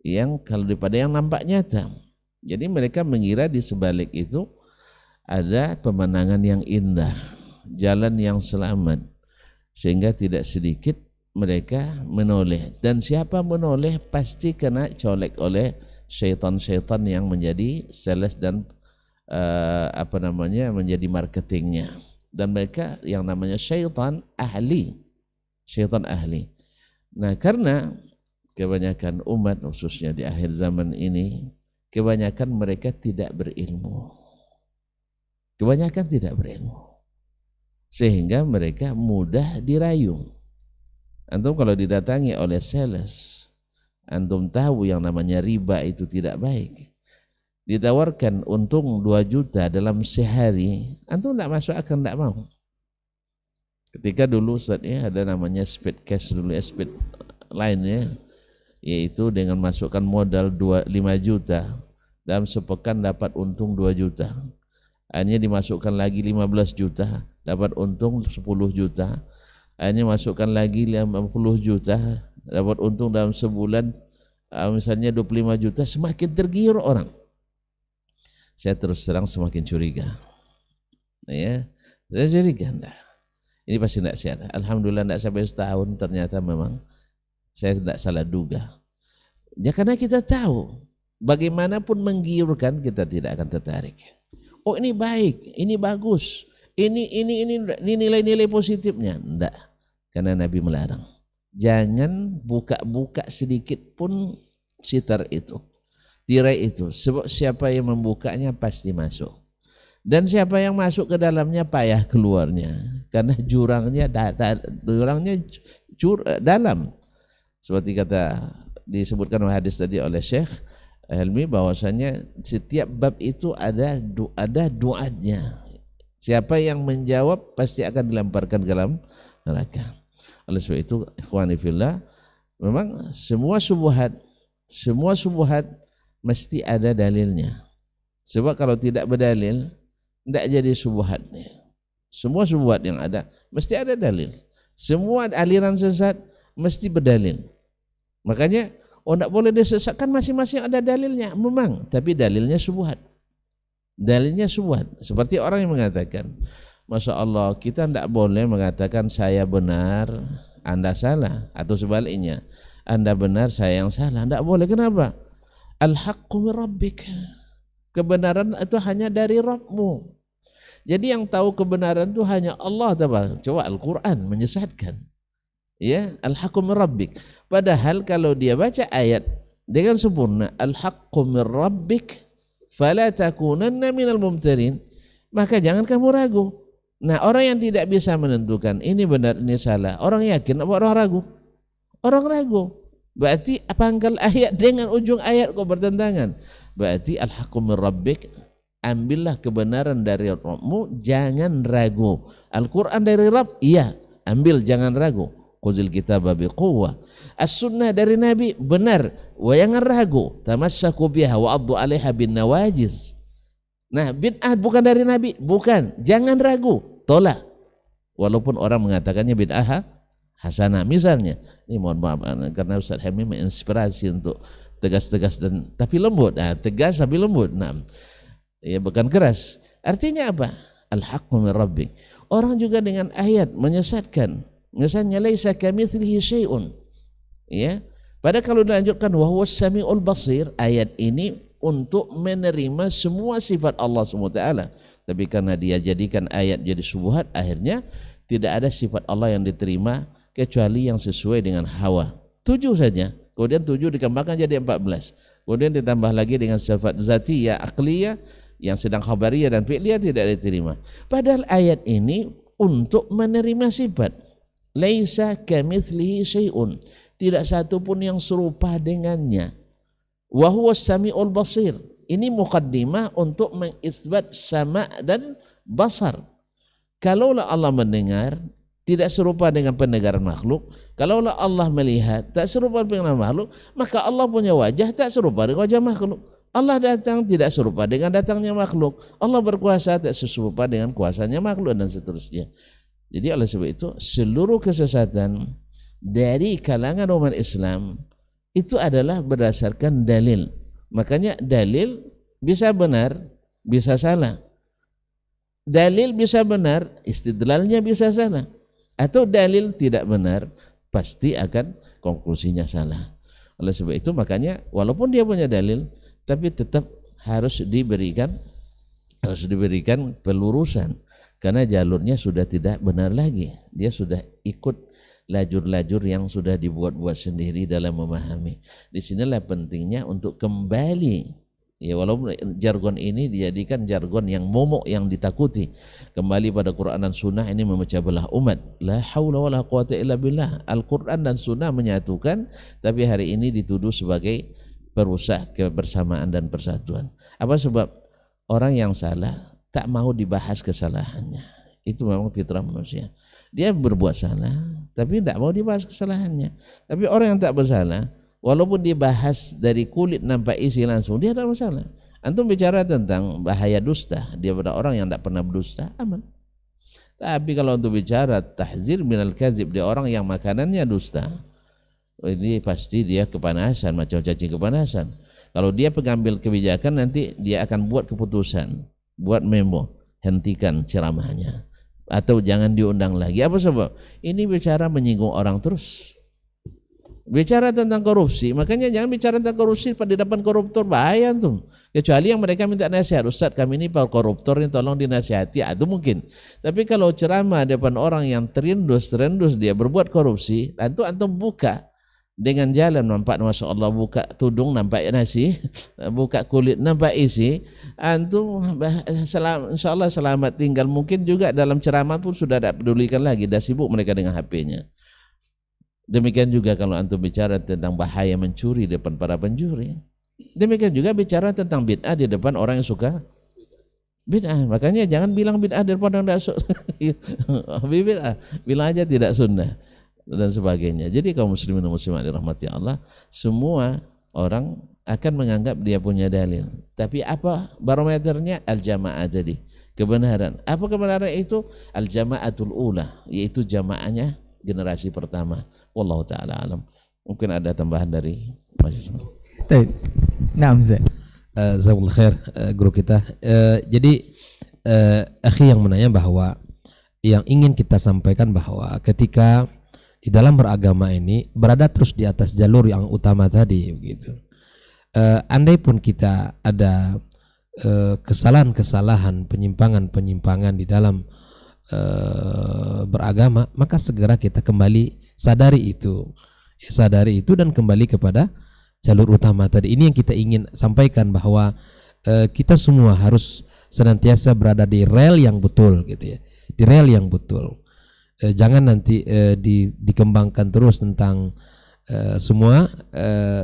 yang kalau daripada yang nampak nyata. Jadi mereka mengira di sebalik itu ada pemandangan yang indah, jalan yang selamat, sehingga tidak sedikit mereka menoleh, dan siapa menoleh pasti kena colek oleh syaitan-syaitan yang menjadi sales dan menjadi marketingnya. Dan mereka yang namanya syaitan ahli. Nah, karena kebanyakan umat khususnya di akhir zaman ini, kebanyakan mereka tidak berilmu. Sehingga mereka mudah dirayu. Antum kalau didatangi oleh sales, Antum tahu yang namanya riba itu tidak baik. Ditawarkan untung 2 juta dalam sehari, antum tidak masuk akal, tidak mau. Ketika dulu Ustaz ya ada namanya speed cash dulu, speed line ya, yaitu dengan masukkan modal 5 juta dalam sepekan dapat untung 2 juta. Akhirnya dimasukkan lagi 15 juta, dapat untung 10 juta. Akhirnya masukkan lagi 50 juta, dapat untung dalam sebulan misalnya 25 juta. Semakin tergiur orang. Saya terus terang semakin curiga. Ya, saya curiga enggak. Ini pasti tidak sehat. Alhamdulillah tidak sampai setahun, ternyata memang saya tidak salah duga. Ya karena kita tahu bagaimanapun menggiurkan kita tidak akan tertarik. Oh ini baik, ini bagus, ini nilai-nilai positifnya. Enggak, karena Nabi melarang. Jangan buka-buka sedikit pun sitar itu, tirai itu, sebab siapa yang membukanya pasti masuk, dan siapa yang masuk ke dalamnya payah keluarnya, karena jurangnya dalam. Seperti disebutkan hadis tadi oleh Syekh Helmi, bahwasanya setiap bab itu ada doanya. Siapa yang menjawab pasti akan dilemparkan ke dalam neraka. Oleh sebab itu, ikhwani fillah, memang semua subuhat mesti ada dalilnya. Sebab kalau tidak berdalil, tidak jadi subuhatnya. Semua subuhat yang ada mesti ada dalil. Semua aliran sesat mesti berdalil. Makanya tidak boleh disesatkan, masing-masing ada dalilnya memang, tapi dalilnya subuhat. Dalilnya subuhat. Seperti orang yang mengatakan, Masya Allah, kita tidak boleh mengatakan saya benar, Anda salah, atau sebaliknya, Anda benar, saya yang salah. Tidak boleh. Kenapa? Al-haqqu min rabbik. Kebenaran itu hanya dari Rabbmu. Jadi yang tahu kebenaran itu hanya Allah. Coba Al-Quran menyesatkan. Ya, al-haqqu min rabbik. Padahal kalau dia baca ayat dengan sempurna, al-haqqu min rabbik fala takunanna minal mumtarin, maka jangan kamu ragu. Nah, orang yang tidak bisa menentukan ini benar ini salah, orang yakin apa orang ragu? Orang ragu. Berarti pangkal ayat dengan ujung ayat kok bertentangan. Berarti al-haqqu min rabbik, ambillah kebenaran dari Rabbmu, jangan ragu. Al-Quran dari Rabb, iya, ambil, jangan ragu. Khuzil kitaba biquwwah. As-sunnah dari Nabi benar, wa jangan ragu. Tamassaku biha wa addu 'alaiha bin nawajiz. Nah, bid'ah bukan dari Nabi, bukan, jangan ragu, tolak. Walaupun orang mengatakannya bid'ah hasanah. Misalnya, ini mohon maaf karena Ustaz Helmi menginspirasi untuk tegas-tegas dan tapi lembut. Nah, tegas tapi lembut. Nah, ya bukan keras. Artinya apa? Al-haqqu min rabbik. Orang juga dengan ayat menyesatkan. Misalnya laisa kamitslihi syai'un. Ya. Padahal kalau dilanjutkan wa huwas samiul basir, ayat ini untuk menerima semua sifat Allah SWT. Tapi karena dia jadikan ayat jadi subuhat, akhirnya tidak ada sifat Allah yang diterima kecuali yang sesuai dengan hawa. 7 saja. Kemudian 7 dikembangkan jadi 14. Kemudian ditambah lagi dengan sifat zatiyah, akliyah, yang sedang khabariyah dan fi'liyah tidak diterima. Padahal ayat ini untuk menerima sifat. Laisa kamitslihi syai'un, tidak satu pun yang serupa dengannya. Wa huwas samiul basir. Ini muqaddimah untuk mengisbat sama dan basar. Kalaulah Allah mendengar, tidak serupa dengan pendengaran makhluk. Kalaulah Allah melihat, tak serupa dengan makhluk, maka Allah punya wajah tak serupa dengan wajah makhluk. Allah datang tidak serupa dengan datangnya makhluk. Allah berkuasa tak serupa dengan kuasanya makhluk, dan seterusnya. Jadi oleh sebab itu seluruh kesesatan dari kalangan umat Islam itu adalah berdasarkan dalil. Makanya dalil bisa benar, bisa salah. Dalil bisa benar, istidlalnya bisa salah. Atau dalil tidak benar, pasti akan konklusinya salah. Oleh sebab itu makanya walaupun dia punya dalil, tapi tetap harus diberikan pelurusan. Karena jalurnya sudah tidak benar lagi. Dia sudah ikut lajur-lajur yang sudah dibuat-buat sendiri dalam memahami. Disinilah pentingnya untuk kembali Ya, walaupun jargon ini dijadikan jargon yang momok, yang ditakuti. Kembali pada Quran dan Sunnah ini memecah belah umat. La haula wala quwata illa billah. Al-Quran dan Sunnah menyatukan, tapi hari ini dituduh sebagai perusak kebersamaan dan persatuan. Apa sebab? Orang yang salah tak mau dibahas kesalahannya. Itu memang fitrah manusia. Dia berbuat salah, tapi tidak mau dibahas kesalahannya. Tapi orang yang tak bersalah, walaupun dibahas dari kulit nampak isi langsung, dia tidak masalah. Antum bicara tentang bahaya dusta, dia pada orang yang tidak pernah berdusta, aman. Tapi kalau untuk bicara tahzir minal kadzib, dia orang yang makanannya dusta, ini pasti dia kepanasan, macam cacing kepanasan. Kalau dia pengambil kebijakan, nanti dia akan buat keputusan, buat memo, hentikan ceramahnya, atau jangan diundang lagi. Apa sebab? Ini bicara menyinggung orang terus. Bicara tentang korupsi, makanya jangan bicara tentang korupsi di depan koruptor, bahaya tuh. Kecuali yang mereka minta nasihat, Ustaz kami ini para koruptor ini tolong dinasihati, itu mungkin. Tapi kalau ceramah di depan orang yang terendus dia berbuat korupsi, tentu antum buka dengan jalan, nampak Masya Allah, buka tudung nampak nasi, buka kulit nampak isi, antum insya Allah selamat tinggal. Mungkin juga dalam ceramah pun sudah tidak pedulikan lagi, dah sibuk mereka dengan HP-nya. Demikian juga kalau antum bicara tentang bahaya mencuri di depan para pencuri. Demikian juga bicara tentang bid'ah di depan orang yang suka bid'ah. Makanya jangan bilang bid'ah di depan orang yang tidak bid'ah, bilang aja tidak sunnah dan sebagainya. Jadi kaum muslimin dan muslimat dirahmati Allah, semua orang akan menganggap dia punya dalil. Tapi apa barometernya? Al-jamaah tadi, kebenaran. Apa kebenaran itu? Al-jamaatul ula, yaitu jamaahnya generasi pertama. Wallahu ta'ala alam. Mungkin ada tambahan dari mahasiswa. Baik. Naam Ustaz. Jazakallahu khair guru kita. Jadi akhi yang menanya bahwa yang ingin kita sampaikan bahwa ketika di dalam beragama ini berada terus di atas jalur yang utama tadi begitu. Andai pun kita ada kesalahan-kesalahan, penyimpangan-penyimpangan di dalam beragama, maka segera kita kembali sadari itu dan kembali kepada jalur utama tadi. Ini yang kita ingin sampaikan, bahwa kita semua harus senantiasa berada di rel yang betul gitu ya, di rel yang betul. Jangan nanti dikembangkan terus tentang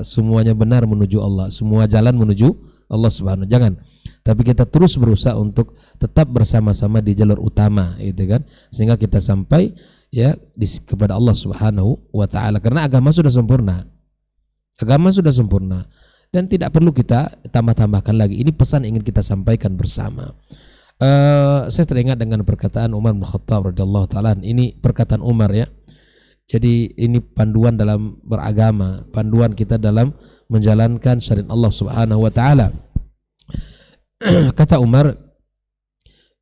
semuanya benar menuju Allah, semua jalan menuju Allah Subhanahu, jangan. Tapi kita terus berusaha untuk tetap bersama-sama di jalur utama, gitu kan, sehingga kita sampai ya kepada Allah Subhanahu wa taala. Karena agama sudah sempurna. Agama sudah sempurna dan tidak perlu kita tambah-tambahkan lagi. Ini pesan ingin kita sampaikan bersama. Saya teringat dengan perkataan Umar bin Khattab radhiyallahu taala. Ini perkataan Umar ya. Jadi ini panduan dalam beragama, panduan kita dalam menjalankan syariat Allah Subhanahu wa taala. Kata Umar,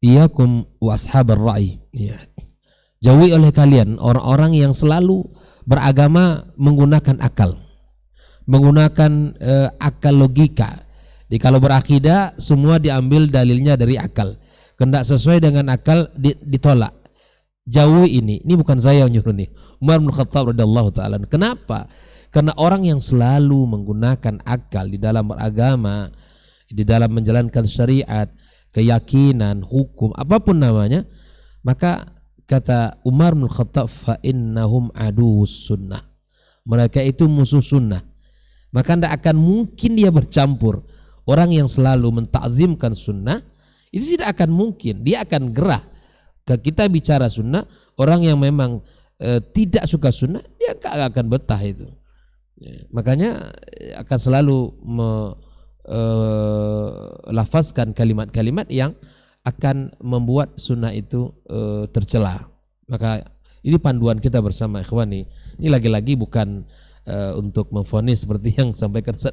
"Iyyakum wa ashabar ra'i." Ya. Jauhi oleh kalian orang-orang yang selalu beragama menggunakan akal. Menggunakan akal logika. Jadi kalau berakidah semua diambil dalilnya dari akal. Kendak sesuai dengan akal ditolak. Jauhi ini. Ini bukan saya yang nyuruh nih. Umar bin Khattab radhiyallahu taala. Kenapa? Karena orang yang selalu menggunakan akal di dalam beragama, di dalam menjalankan syariat, keyakinan, hukum, apapun namanya, maka kata Umar bin Khattab, fa innahum adus sunnah. Mereka itu musuh sunnah. Maka tidak akan mungkin dia bercampur. Orang yang selalu mentakzimkan sunnah, itu tidak akan mungkin. Dia akan gerah. Kita bicara sunnah, orang yang memang tidak suka sunnah, dia tidak akan betah itu. Ya, makanya akan selalu lafazkan kalimat-kalimat yang akan membuat sunnah itu tercela. Maka ini panduan kita bersama ikhwani. Ini lagi-lagi bukan untuk memvonis seperti yang sampaikan Ustaz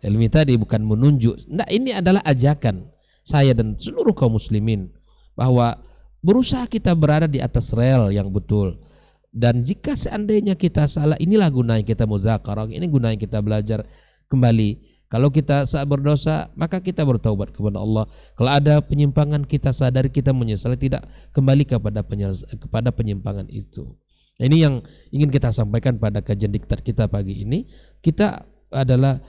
Helmi tadi, bukan menunjuk. Nah, ini adalah ajakan saya dan seluruh kaum muslimin bahwa berusaha kita berada di atas rel yang betul. Dan jika seandainya kita salah, inilah gunanya kita muzakarah, ini gunanya kita belajar kembali. Kalau kita saat berdosa, maka kita bertaubat kepada Allah. Kalau ada penyimpangan, kita sadari, kita menyesali, tidak kembali kepada penyimpangan itu. Nah, ini yang ingin kita sampaikan pada kajian diktat kita pagi ini. Kita adalah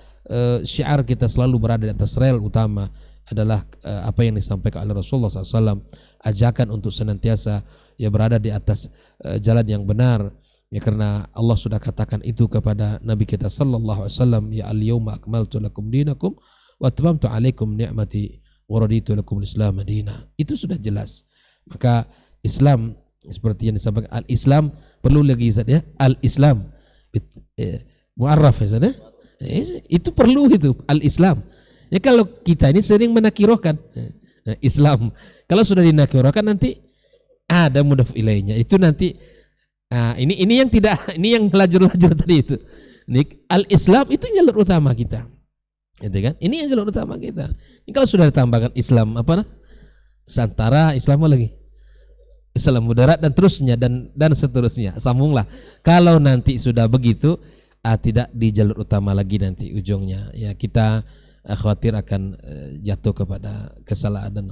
syiar kita selalu berada di atas rel utama adalah apa yang disampaikan oleh Rasulullah SAW, ajakan untuk senantiasa ya berada di atas jalan yang benar. Ya, karena Allah sudah katakan itu kepada Nabi kita sallallahu alaihi wasallam, ya al-yauma akmaltu lakum dinakum wa atmamtu alaikum ni'mati wa raditu lakum al-islam madina. Itu sudah jelas. Maka Islam seperti yang disampaikan, al-Islam perlu lagi Ustaz ya, al-Islam mu'arraf ya Ustaz ya. Itu perlu itu al-Islam. Ya kalau kita ini sering menakirohkan Islam. Kalau sudah dinakirohkan nanti ada mudhaf ilainya. Itu nanti ini yang tidak, ini yang lajur-lajur tadi itu. Ini al-Islam itu jalur utama kita. Gitu kan? Ini yang jalur utama kita. Ini kalau sudah ditambahkan Islam apa nah? Nusantara, Islam apa lagi? Islam moderat dan terusnya dan seterusnya. Sambunglah. Kalau nanti sudah begitu tidak di jalur utama lagi nanti ujungnya. Ya kita khawatir akan jatuh kepada kesalahan, dan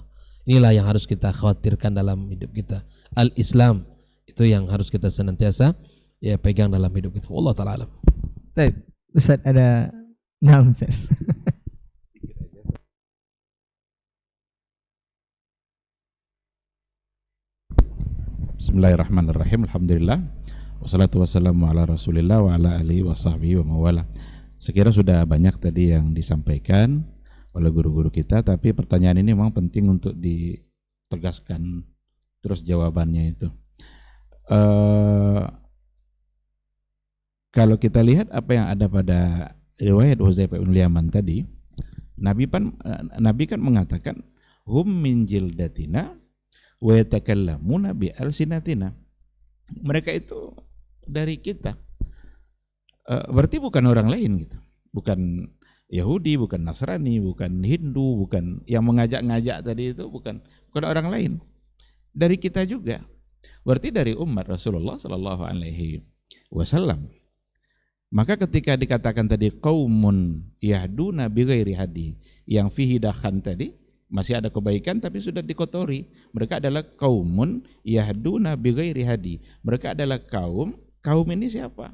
inilah yang harus kita khawatirkan dalam hidup kita. Al-Islam itu yang harus kita senantiasa ya pegang dalam hidup kita. Wallahu taala alam. Baik, Ustaz ada Ustaz. Bismillahirrahmanirrahim. Alhamdulillah. Wassalatu wassalamu ala Rasulillah wa ala alihi wa sahbihi wa mawala. Sekira sudah banyak tadi yang disampaikan oleh guru-guru kita, tapi pertanyaan ini memang penting untuk ditegaskan terus jawabannya itu. Kalau kita lihat apa yang ada pada riwayat Hudzaifah bin Yaman tadi, Nabi kan mengatakan hum min jildatina wa yatakallamuna bi alsinatina. Mereka itu dari kita. Berarti bukan orang lain gitu. Bukan Yahudi, bukan Nasrani, bukan Hindu, bukan yang mengajak-ngajak tadi itu, bukan orang lain. Dari kita juga. Berarti dari umat Rasulullah sallallahu alaihi wasallam. Maka ketika dikatakan tadi qaumun yahduna bighairi hadi, yang fihi dakhan tadi masih ada kebaikan tapi sudah dikotori. Mereka adalah qaumun yahduna bighairi hadi. Mereka adalah kaum ini siapa?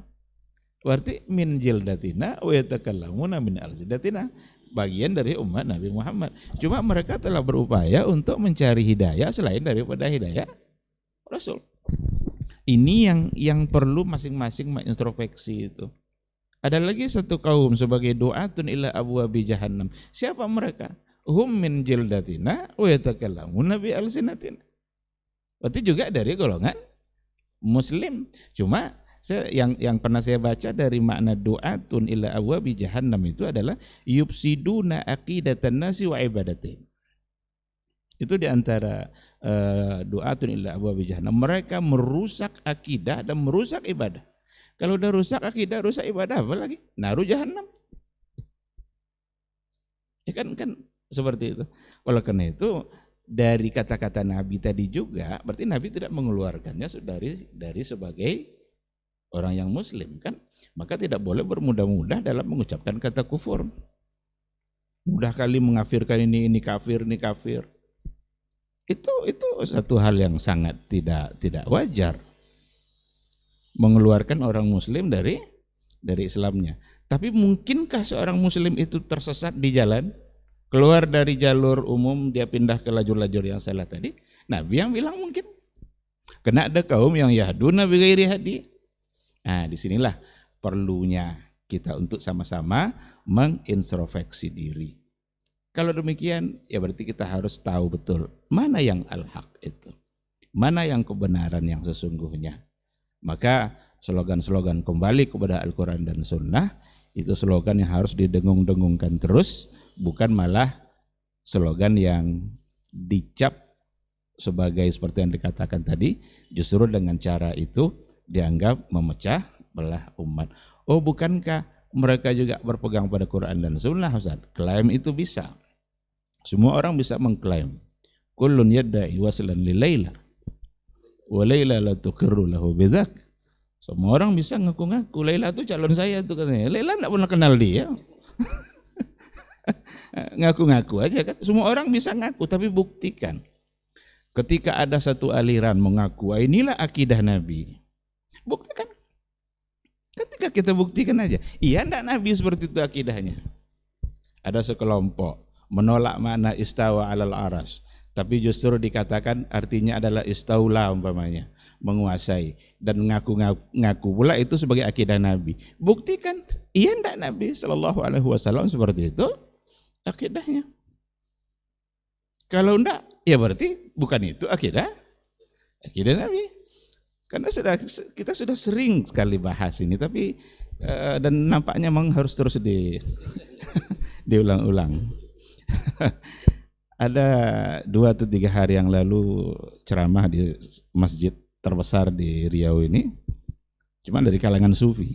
Berarti min jildatina wa yatakallamuna min alsidatina, bagian dari umat Nabi Muhammad. Cuma mereka telah berupaya untuk mencari hidayah selain daripada hidayah Rasul. Ini yang perlu masing-masing mengintrospeksi itu. Ada lagi satu kaum sebagai du'atun ila abwabi jahannam. Siapa mereka? Hum min jildatina wa yatakallamuna bi alsinatina. Berarti juga dari golongan muslim. Cuma yang pernah saya baca dari makna du'atun ila abwabi jahannam itu adalah yufsiduna aqidatan nasi wa ibadatihim. Itu diantara du'atun ila abwabi jahannam. Mereka merusak akidah dan merusak ibadah. Kalau udah rusak akidah, rusak ibadah, apa lagi? Naru jahannam. Ya kan seperti itu. Oleh karena itu dari kata-kata Nabi tadi juga, berarti Nabi tidak mengeluarkannya dari sebagai orang yang muslim kan. Maka tidak boleh bermudah-mudah dalam mengucapkan kata kufur. Mudah kali mengafirkan ini kafir, ini kafir. Itu satu hal yang sangat tidak wajar, mengeluarkan orang muslim dari Islamnya. Tapi mungkinkah seorang muslim itu tersesat di jalan, keluar dari jalur umum, dia pindah ke lajur-lajur yang salah tadi? Nabi yang bilang mungkin. Karena ada kaum yang yahduna bighairi hadi. Nah, disinilah perlunya kita untuk sama-sama mengintrospeksi diri. Kalau demikian, ya berarti kita harus tahu betul mana yang al-haq itu, mana yang kebenaran yang sesungguhnya. Maka slogan-slogan kembali kepada Al-Quran dan Sunnah itu slogan yang harus didengung-dengungkan terus, bukan malah slogan yang dicap sebagai seperti yang dikatakan tadi, justru dengan cara itu dianggap memecah belah umat. Oh, bukankah mereka juga berpegang pada Quran dan Sunnah, Ustaz? Klaim itu bisa. Semua orang bisa mengklaim. Kullun yadda'i waslan li Laila wa Laila la tuqirru lahu bidzak. Semua orang bisa ngaku-ngaku Laila itu calon saya tuh katanya. Laila enggak pernah kenal dia. Ngaku-ngaku aja kan. Semua orang bisa ngaku, tapi buktikan. Ketika ada satu aliran mengaku inilah akidah Nabi, buktikan. Ketika kita buktikan aja, iya enggak Nabi seperti itu akidahnya. ada sekelompok menolak makna istawa alal aras, tapi justru dikatakan artinya adalah istaula umpamanya, menguasai, dan ngaku pula itu sebagai akidah Nabi. Buktikan, iya ndak Nabi Shallallahu Alaihi Wasallam seperti itu akidahnya? Kalau ndak, ya berarti bukan itu akidah Nabi. Karena kita sudah sering sekali bahas ini, tapi dan nampaknya memang harus terus diulang-ulang. Ada 2 atau 3 hari yang lalu ceramah di masjid terbesar di Riau ini, cuma dari kalangan sufi.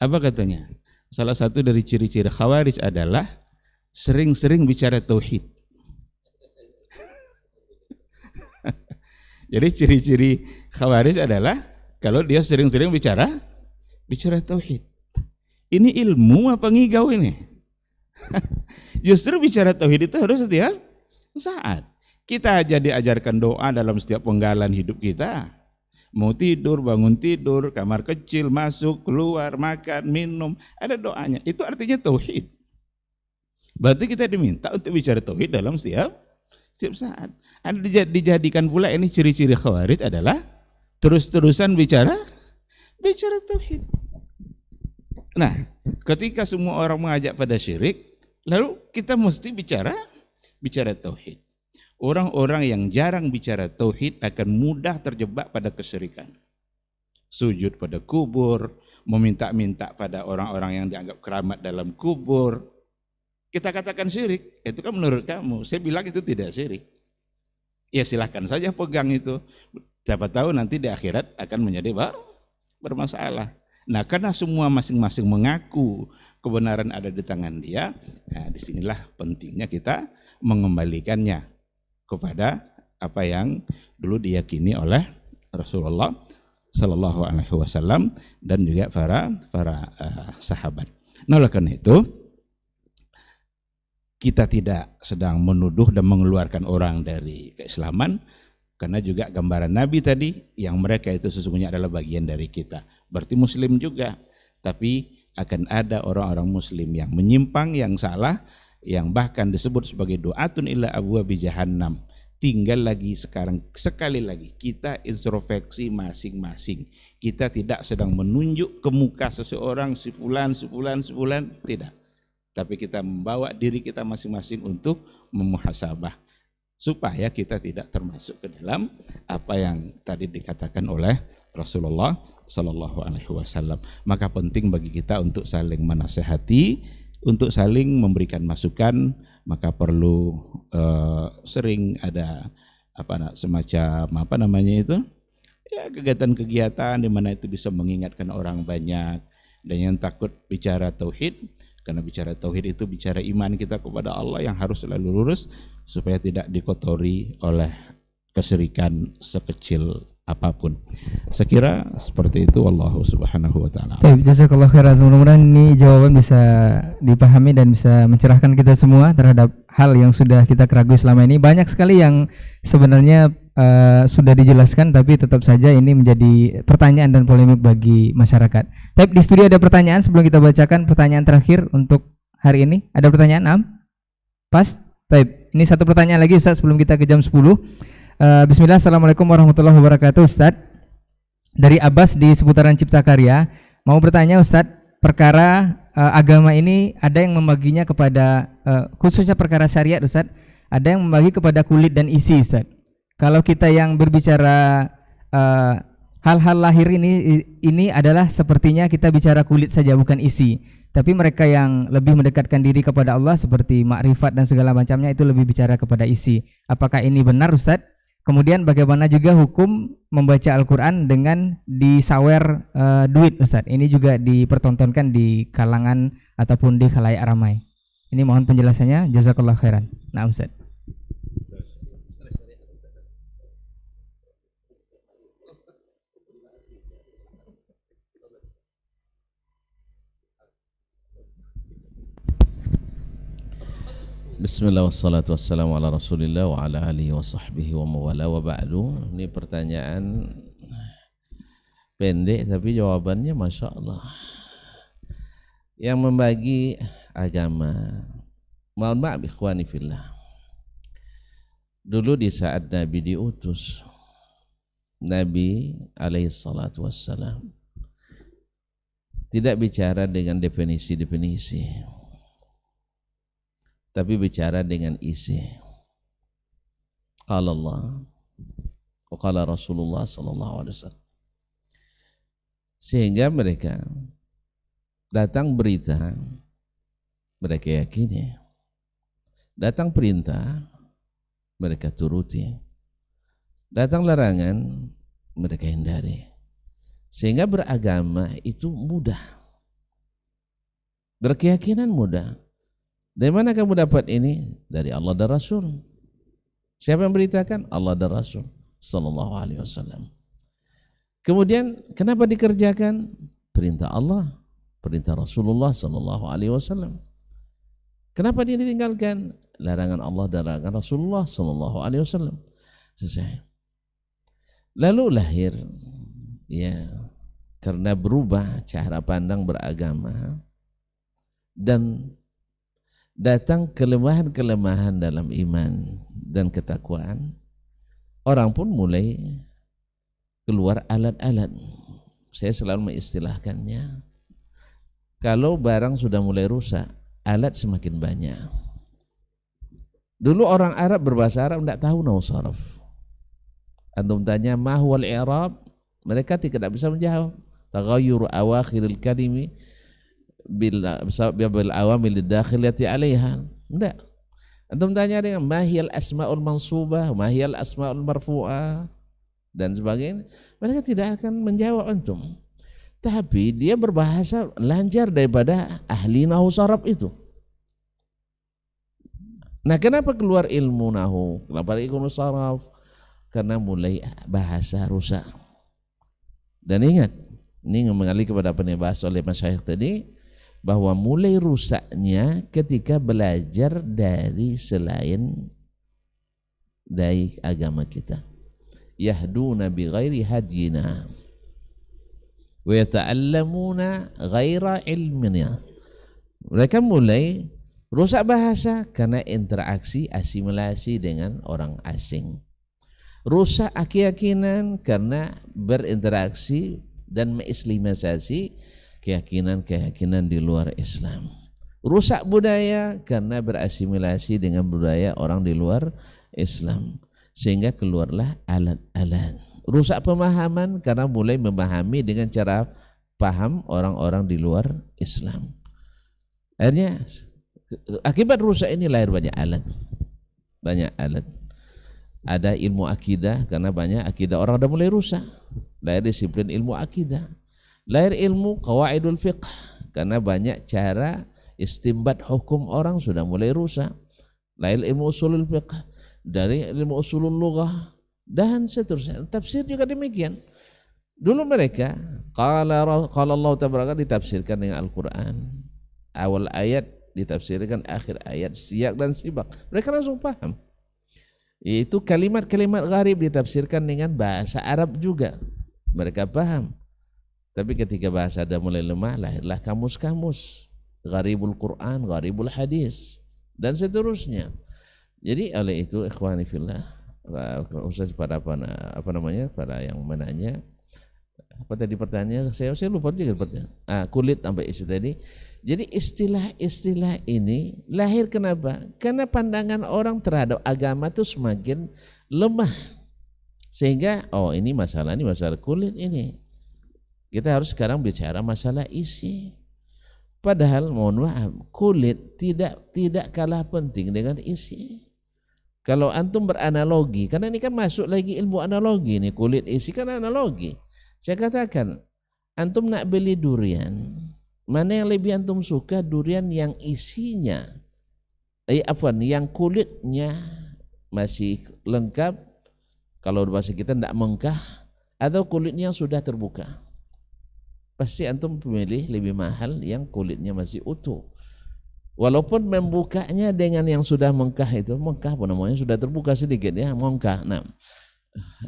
Apa katanya? Salah satu dari ciri-ciri Khawarij adalah sering-sering bicara tauhid. Jadi ciri-ciri Khawarij adalah kalau dia sering-sering bicara tauhid. Ini ilmu apa ngigau ini? Justru bicara tauhid itu harus setiap saat. Kita aja diajarkan doa dalam setiap penggalan hidup kita. Mau tidur, bangun tidur, kamar kecil, masuk, keluar, makan, minum, ada doanya. Itu artinya tauhid. Berarti kita diminta untuk bicara tauhid dalam setiap saat. Ada dijadikan pula ini ciri-ciri Khawarij adalah terus-terusan bicara tauhid. Nah, ketika semua orang mengajak pada syirik, lalu kita mesti bicara tauhid. Orang-orang yang jarang bicara tauhid akan mudah terjebak pada kesyirikan. Sujud pada kubur, meminta-minta pada orang-orang yang dianggap keramat dalam kubur. Kita katakan syirik, itu kan menurut kamu. Saya bilang itu tidak syirik. Ya silahkan saja pegang itu. Siapa tahu nanti di akhirat akan menjadi bermasalah. Nah, karena semua masing-masing mengaku kebenaran ada di tangan dia, nah disinilah pentingnya kita mengembalikannya kepada apa yang dulu diyakini oleh Rasulullah Sallallahu Alaihi Wasallam dan juga para sahabat. Nah, oleh karena itu kita tidak sedang menuduh dan mengeluarkan orang dari keislaman, karena juga gambaran Nabi tadi yang mereka itu sesungguhnya adalah bagian dari kita. Berarti muslim juga, tapi akan ada orang-orang muslim yang menyimpang, yang salah, yang bahkan disebut sebagai du'atun ila abwabi jahannam. Tinggal lagi sekarang, sekali lagi kita introspeksi masing-masing. Kita tidak sedang menunjuk ke muka seseorang, sebulan, tidak. Tapi kita membawa diri kita masing-masing untuk memuhasabah, supaya kita tidak termasuk ke dalam apa yang tadi dikatakan oleh Rasulullah Sallallahu Alaihi Wasallam. Maka penting bagi kita untuk saling menasehati, untuk saling memberikan masukan. Maka perlu sering ada semacam kegiatan-kegiatan di mana itu bisa mengingatkan orang banyak. Dan yang takut bicara tauhid, karena bicara tauhid itu bicara iman kita kepada Allah yang harus selalu lurus supaya tidak dikotori oleh kesyirikan sekecil apapun. Saya kira seperti itu. Wallahu subhanahu wa ta'ala. Jazakallah khairan. Mudah-mudahan ini jawaban bisa dipahami dan bisa mencerahkan kita semua terhadap hal yang sudah kita keragui selama ini. Banyak sekali yang sebenarnya sudah dijelaskan, tapi tetap saja ini menjadi pertanyaan dan polemik bagi masyarakat. Tapi di studio ada pertanyaan sebelum kita bacakan pertanyaan terakhir untuk hari ini. Ada pertanyaan, Am? Pas? Baik. Ini satu pertanyaan lagi Ustaz sebelum kita ke jam 10. Bismillah, Assalamualaikum warahmatullahi wabarakatuh. Ustaz, dari Abbas di seputaran Cipta Karya, mau bertanya Ustaz, perkara agama ini ada yang membaginya kepada khususnya perkara syariat Ustaz, ada yang membagi kepada kulit dan isi Ustaz. Kalau kita yang berbicara hal-hal lahir ini adalah sepertinya kita bicara kulit saja bukan isi. Tapi mereka yang lebih mendekatkan diri kepada Allah seperti makrifat dan segala macamnya itu lebih bicara kepada isi. Apakah ini benar Ustaz? Kemudian bagaimana juga hukum membaca Al-Quran dengan disawer duit Ustaz? Ini juga dipertontonkan di kalangan ataupun di khalayak ramai. Ini mohon penjelasannya. Jazakallah khairan. Nah Ustaz. Bismillah wassalatu wassalamu ala rasulillah wa ala alihi wa sahbihi wa mawala wa ba'du. Ini pertanyaan pendek tapi jawabannya Masya Allah. Yang membagi agama. Mohon maaf ikhwani fillah. Dulu di saat Nabi diutus, Nabi alaihi salatu wassalam tidak bicara dengan definisi-definisi, tapi bicara dengan isi. Qala Allah wa qala Rasulullah sallallahu alaihi wasallam. Sehingga mereka datang berita, mereka yakini. Datang perintah, mereka turuti. Datang larangan, mereka hindari. Sehingga beragama itu mudah, berkeyakinan mudah. Dari mana kamu dapat ini? Dari Allah dan Rasul. Siapa yang beritakan? Allah dan Rasul sallallahu alaihi wasallam. Kemudian kenapa dikerjakan? Perintah Allah, perintah Rasulullah sallallahu alaihi wasallam. Kenapa dia ditinggalkan? Larangan Allah dan larangan Rasulullah sallallahu alaihi wasallam. Selesai. Lalu lahir, ya, karena berubah cara pandang beragama dan datang kelemahan-kelemahan dalam iman dan ketakwaan, orang pun mulai keluar alat-alat. Saya selalu mengistilahkannya, kalau barang sudah mulai rusak, alat semakin banyak. Dulu orang Arab berbahasa Arab tidak tahu nahwu sharaf. Antum tanya ma huwal i'rab, mereka tidak bisa menjawab. Taghayyur awakhiril kalimi bil awamil dakhilati 'alaiha. Enggak. Antum tanya dengan ma hiyal asmaul mansubah, ma hiyal asmaul marfu'ah dan sebagainya, mereka tidak akan menjawab antum. Tapi dia berbahasa lancar daripada ahli nahwu sharaf itu. Nah, kenapa keluar ilmu nahwu? Kenapa ilmu sharaf? Karena mulai bahasa rusak. Dan ingat, ini mengalih kepada apa yang dibahas oleh masyayikh tadi, bahwa mulai rusaknya ketika belajar dari selain dari agama kita. Yahduna bi ghairi hadina wa yata'allamuna ghaira ilmina. Mereka mulai rusak bahasa karena interaksi asimilasi dengan orang asing. Rusak keyakinan karena berinteraksi dan mengislamisasi keyakinan-keyakinan di luar Islam. Rusak budaya karena berasimilasi dengan budaya orang di luar Islam, sehingga keluarlah alat-alat. Rusak pemahaman karena mulai memahami dengan cara paham orang-orang di luar Islam. Akhirnya akibat rusak ini lahir banyak alat. Banyak alat. Ada ilmu akidah karena banyak akidah orang sudah mulai rusak. Lahir disiplin ilmu akidah. Lahir ilmu qawaidul fiqh karena banyak cara istimbat hukum orang sudah mulai rusak. Lahir ilmu usulul fiqh dari ilmu usulul lughah dan seterusnya. Tafsir juga demikian. Dulu mereka qala Allah tabaraka ditafsirkan dengan Al-Qur'an. Awal ayat ditafsirkan akhir ayat, siyak dan sibak. Mereka langsung paham. Itu kalimat-kalimat gharib ditafsirkan dengan bahasa Arab juga. Mereka paham. Tapi ketika bahasa ada mulai lemah, lahirlah kamus-kamus. Gharibul Quran, gharibul hadis, dan seterusnya. Jadi oleh itu ikhwani fillah, khusus pada para yang menanya, apa tadi pertanyaannya? Saya lupa juga pertanyaan. Kulit sampai isi tadi. Jadi istilah-istilah ini lahir kenapa? Karena pandangan orang terhadap agama itu semakin lemah. Sehingga ini masalah kulit ini. Kita harus sekarang bicara masalah isi. Padahal mohon maaf, kulit tidak kalah penting dengan isi. Kalau antum beranalogi, karena ini kan masuk lagi ilmu analogi nih, kulit isi kan analogi. Saya katakan, antum nak beli durian, mana yang lebih antum suka, durian yang isinya, yang kulitnya masih lengkap, kalau bahasa kita tidak mengkah, atau kulitnya yang sudah terbuka? Pasti antum memilih lebih mahal yang kulitnya masih utuh. Walaupun membukanya dengan yang sudah mengkah itu, mengkah apa namanya, sudah terbuka sedikit ya, mengkah. Nah,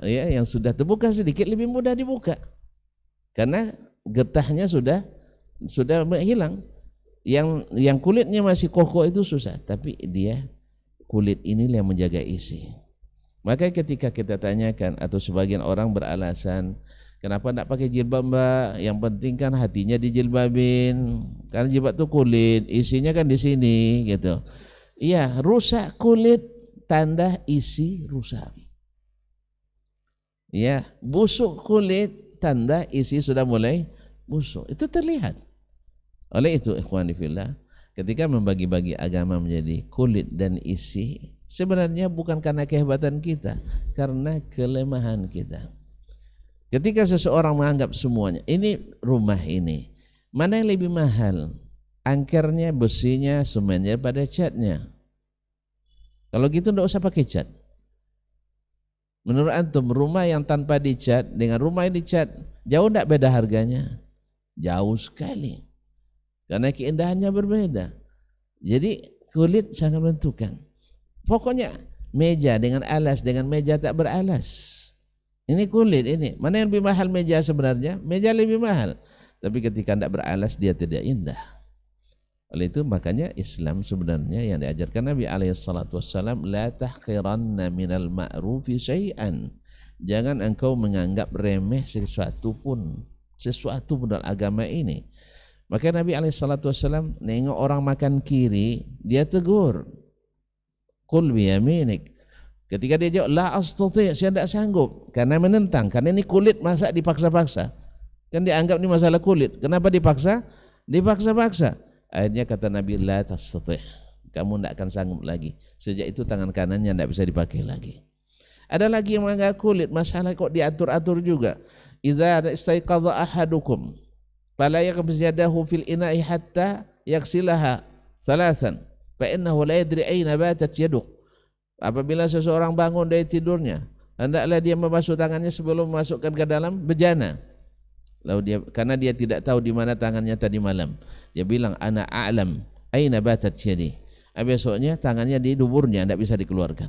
ya yang sudah terbuka sedikit lebih mudah dibuka. Karena getahnya sudah hilang. Yang kulitnya masih kokoh itu susah, tapi dia kulit inilah yang menjaga isi. Maka ketika kita tanyakan atau sebagian orang beralasan, kenapa tidak pakai jilbab mbak? Yang penting kan hatinya dijilbabin. Karena jilbab itu kulit, isinya kan di sini gitu. Iya, rusak kulit tanda isi rusak. Ya, busuk kulit tanda isi sudah mulai busuk. Itu terlihat. Oleh itu ikhwani fillah, ketika membagi-bagi agama menjadi kulit dan isi, sebenarnya bukan karena kehebatan kita, karena kelemahan kita. Ketika seseorang menganggap semuanya, ini rumah ini, mana yang lebih mahal? Angkernya, besinya, semennya pada catnya. Kalau gitu tidak usah pakai cat. Menurut antum, rumah yang tanpa dicat dengan rumah yang dicat, jauh tidak beda harganya? Jauh sekali. Karena keindahannya berbeda. Jadi kulit sangat menentukan. Pokoknya meja dengan alas dengan meja tak beralas. Ini kulit ini. Mana yang lebih mahal meja sebenarnya? Meja lebih mahal. Tapi ketika tidak beralas dia tidak indah. Oleh itu makanya Islam sebenarnya yang diajarkan Nabi SAW, la tahqiranna minal ma'rufi syai'an. Jangan engkau menganggap remeh sesuatu pun dalam agama ini. Maka Nabi SAW nengok orang makan kiri, dia tegur, qul biyaminik. Ketika dia jawab la astati', saya tidak sanggup, karena menentang, karena ini kulit, masa dipaksa-paksa? Kan dianggap ini masalah kulit. Kenapa dipaksa? Dipaksa-paksa. Akhirnya kata Nabi, la tastati', kamu tidak akan sanggup lagi. Sejak itu tangan kanannya tidak bisa dipakai lagi. Ada lagi yang menganggap kulit, masalah kok diatur-atur juga. Idza istaiqadha ahadukum fala yaghmis yadahu fil ina'i hatta yaghsilaha thalathan fa innahu la yadri aina batat yaduh. Apabila seseorang bangun dari tidurnya, hendaklah dia membasuh tangannya sebelum memasukkan ke dalam bejana. Lalu karena dia tidak tahu di mana tangannya tadi malam, dia bilang ana a'lam aina batat yadi. Besoknya tangannya di duburnya, tidak bisa dikeluarkan.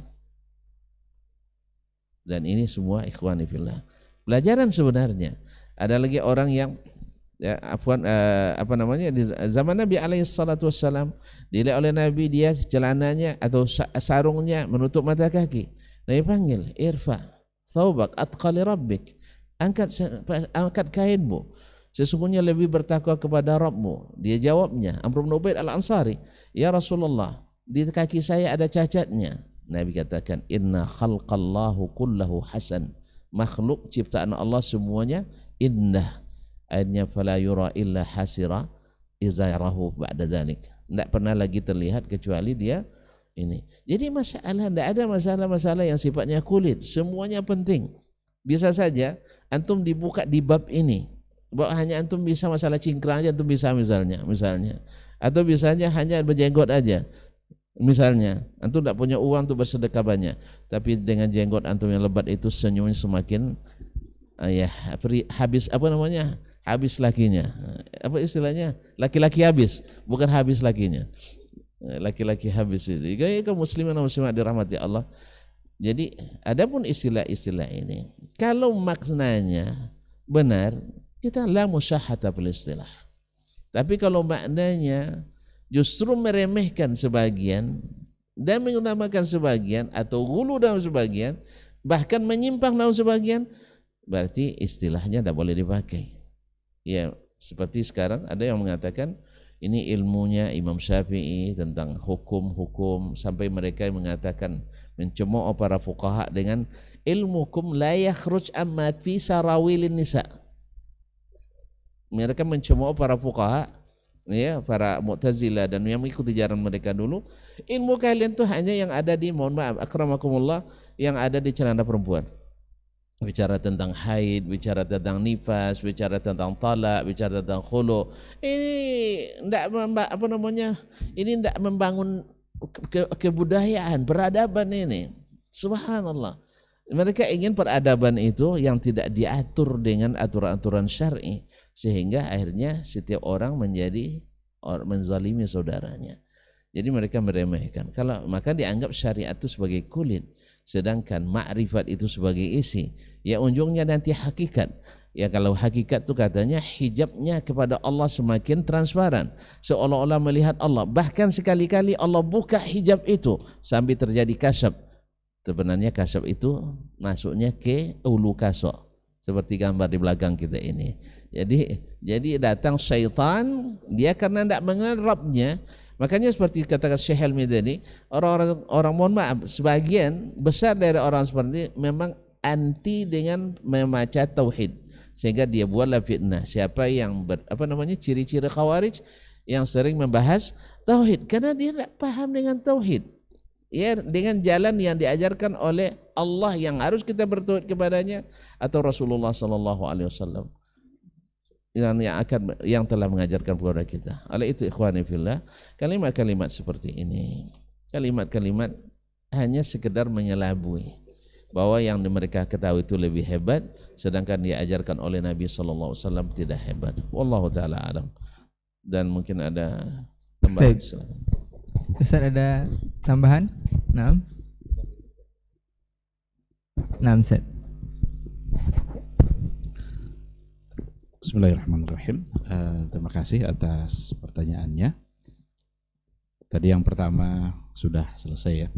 Dan ini semua ikhwani fillah, pelajaran sebenarnya. Ada lagi orang yang di zaman Nabi SAW dilihat oleh Nabi, dia celananya atau sarungnya menutup mata kaki. Nabi panggil, irfa thawbak atqa li rabbik, angkat kainmu, sesungguhnya lebih bertakwa kepada Rabbmu. Dia jawabnya, Amr bin Ubaid al-Ansari, ya Rasulullah, di kaki saya ada cacatnya. Nabi katakan, inna khalqallahu kullahu hasan, makhluk ciptaan Allah semuanya indah. Akhirnya fala yura illa hasira izarahu ba'da dzalik. Tidak pernah lagi terlihat kecuali dia ini. Jadi masalah, tidak ada masalah-masalah yang sifatnya kulit, semuanya penting. Bisa saja antum dibuka di bab ini, bahwa hanya antum bisa masalah cingkrang aja antum bisa misalnya, atau bisanya hanya berjenggot aja. Misalnya antum tidak punya uang untuk bersedekah banyak, tapi dengan jenggot antum yang lebat itu senyumnya semakin habis lakinya. Apa istilahnya? Laki-laki habis, bukan habis lakinya. Laki-laki habis itu. Jika kaum muslimin dan muslimat dirahmati Allah. Jadi adapun istilah-istilah ini, kalau maknanya benar, kita la musyahhata bil istilah. Tapi kalau maknanya justru meremehkan sebagian dan mengutamakan sebagian, atau gulu dalam sebagian, bahkan menyimpang dalam sebagian, berarti istilahnya tidak boleh dipakai. Ya, seperti sekarang ada yang mengatakan ini ilmunya Imam Syafi'i tentang hukum-hukum, sampai mereka mengatakan mencemooh para fuqaha dengan ilmukum la yakhruj amma fi sarawilin nisa. Mereka mencemooh para fuqaha, ya, para Mu'tazilah dan yang mengikuti jalan mereka dulu. Ilmu kalian tuh hanya yang ada di, mohon maaf akramakumullah, yang ada di celana perempuan. Bicara tentang haid, bicara tentang nifas, bicara tentang talak, bicara tentang khulu. Ini tidak tidak membangun kebudayaan, peradaban ini. Subhanallah. Mereka ingin peradaban itu yang tidak diatur dengan aturan-aturan syar'i, sehingga akhirnya setiap orang menjadi menzalimi saudaranya. Jadi mereka meremehkan. Kalau maka dianggap syariat itu sebagai kulit, sedangkan ma'rifat itu sebagai isi, ya ujungnya nanti hakikat. Ya kalau hakikat itu katanya hijabnya kepada Allah semakin transparan, seolah-olah melihat Allah. Bahkan sekali-kali Allah buka hijab itu sampai terjadi kasyaf. Sebenarnya kasyaf itu masuknya ke ulu kasok, seperti gambar di belakang kita ini. Jadi datang syaitan, dia karena tidak mengenal Rabbnya. Makanya seperti katakan Syekh Helmi tadi, orang mohon maaf, sebagian besar dari orang seperti ini memang anti dengan membaca tauhid, sehingga dia buatlah fitnah. Siapa yang ciri-ciri khawarij yang sering membahas tauhid, karena dia tidak paham dengan tauhid, ya, dengan jalan yang diajarkan oleh Allah yang harus kita bertauhid kepadanya, atau Rasulullah SAW yang telah mengajarkan kepada kita. Oleh itu ikhwani fillah, kalimat-kalimat seperti ini, kalimat-kalimat hanya sekedar mengelabui bahwa yang mereka ketahui itu lebih hebat, sedangkan diajarkan oleh Nabi SAW tidak hebat. Wallahu ta'ala alam. Dan mungkin ada tambahan. Ustaz, ada tambahan? Naam. Naam, Ustaz. Bismillahirrahmanirrahim. Terima kasih atas pertanyaannya. Tadi yang pertama sudah selesai ya.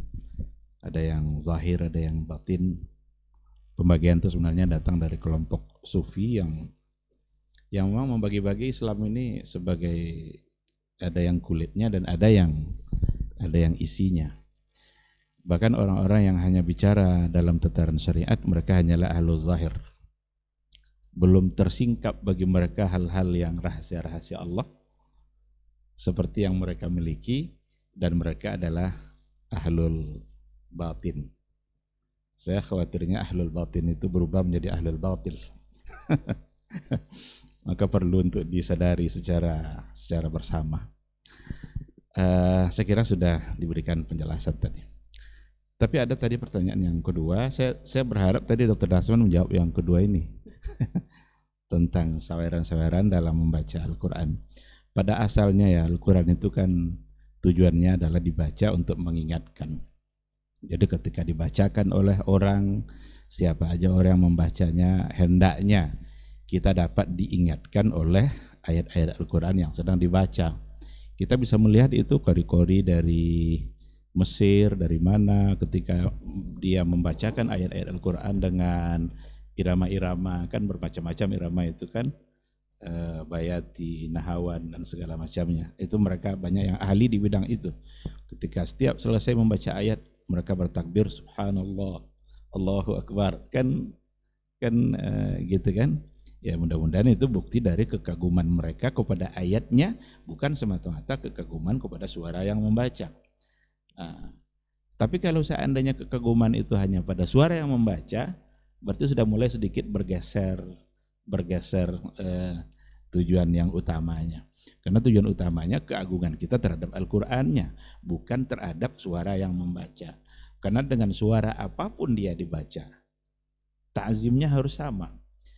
Ada yang zahir, ada yang batin. Pembagian itu sebenarnya datang dari kelompok sufi yang memang membagi-bagi Islam ini sebagai ada yang kulitnya dan ada yang isinya. Bahkan orang-orang yang hanya bicara dalam tataran syariat, mereka hanyalah ahlul zahir. Belum tersingkap bagi mereka hal-hal yang rahasia-rahasia Allah seperti yang mereka miliki, dan mereka adalah ahlul batin. Saya khawatirnya ahlul batin itu berubah menjadi ahlul batil. Maka perlu untuk disadari secara bersama. Saya kira sudah diberikan penjelasan tadi. Tapi ada tadi pertanyaan yang kedua. Saya berharap tadi Dr. Dasman menjawab yang kedua ini. Tentang saweran-saweran dalam membaca Al-Quran. Pada asalnya ya, Al-Quran itu kan tujuannya adalah dibaca untuk mengingatkan. Jadi ketika dibacakan oleh orang, siapa aja orang yang membacanya, hendaknya kita dapat diingatkan oleh ayat-ayat Al-Quran yang sedang dibaca. Kita bisa melihat itu kori-kori dari Mesir, dari mana ketika dia membacakan ayat-ayat Al-Quran dengan irama-irama, kan bermacam-macam irama itu kan, bayati, nahawan dan segala macamnya. Itu mereka banyak yang ahli di bidang itu. Ketika setiap selesai membaca ayat, mereka bertakbir subhanallah, Allahu akbar, kan gitu kan. Ya mudah-mudahan itu bukti dari kekaguman mereka kepada ayatnya, bukan semata-mata kekaguman kepada suara yang membaca. Tapi kalau seandainya kekaguman itu hanya pada suara yang membaca, berarti sudah mulai sedikit bergeser tujuan yang utamanya. Karena tujuan utamanya keagungan kita terhadap Al-Qur'annya, bukan terhadap suara yang membaca. Karena dengan suara apapun dia dibaca, ta'zimnya harus sama.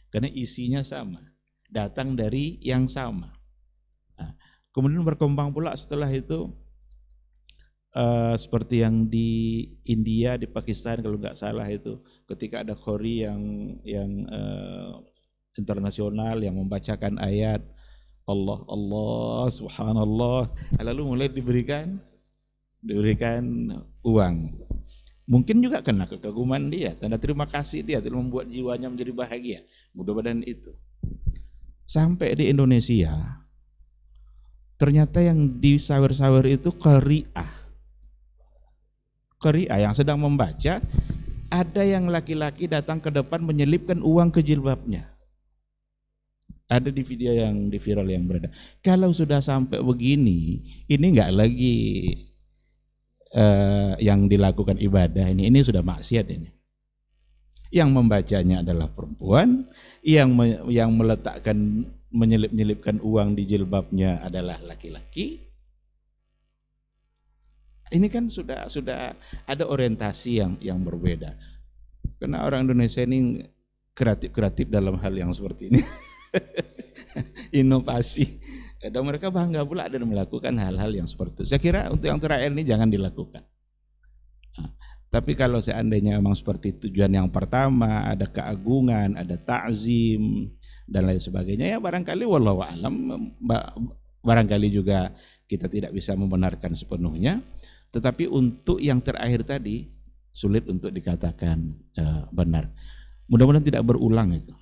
Karena isinya sama, datang dari yang sama. Kemudian berkembang pula setelah itu, seperti yang di India, di Pakistan kalau nggak salah itu, ketika ada qori yang internasional yang membacakan ayat Allah Allah subhanallah, lalu mulai diberikan uang. Mungkin juga karena kekaguman dia, tanda terima kasih dia telah membuat jiwanya menjadi bahagia. Mudah-mudahan itu. Sampai di Indonesia, ternyata yang disawer-sawer itu qari'ah yang sedang membaca. Ada yang laki-laki datang ke depan menyelipkan uang ke jilbabnya. Ada di video yang di viral yang beredar. Kalau sudah sampai begini, ini enggak lagi yang dilakukan ibadah, ini sudah maksiat ini. Yang membacanya adalah perempuan, yang meletakkan menyelipkan uang di jilbabnya adalah laki-laki. Ini kan sudah ada orientasi yang berbeda. Karena orang Indonesia ini kreatif dalam hal yang seperti ini. Inovasi. Dan mereka bangga pula dan melakukan hal-hal yang seperti itu. Saya kira untuk yang terakhir ini jangan dilakukan. Tapi kalau seandainya memang seperti tujuan yang pertama, ada keagungan, ada ta'zim dan lain sebagainya, ya barangkali wallahu alam, barangkali juga kita tidak bisa membenarkan sepenuhnya. Tetapi untuk yang terakhir tadi sulit untuk dikatakan benar. Mudah-mudahan tidak berulang itu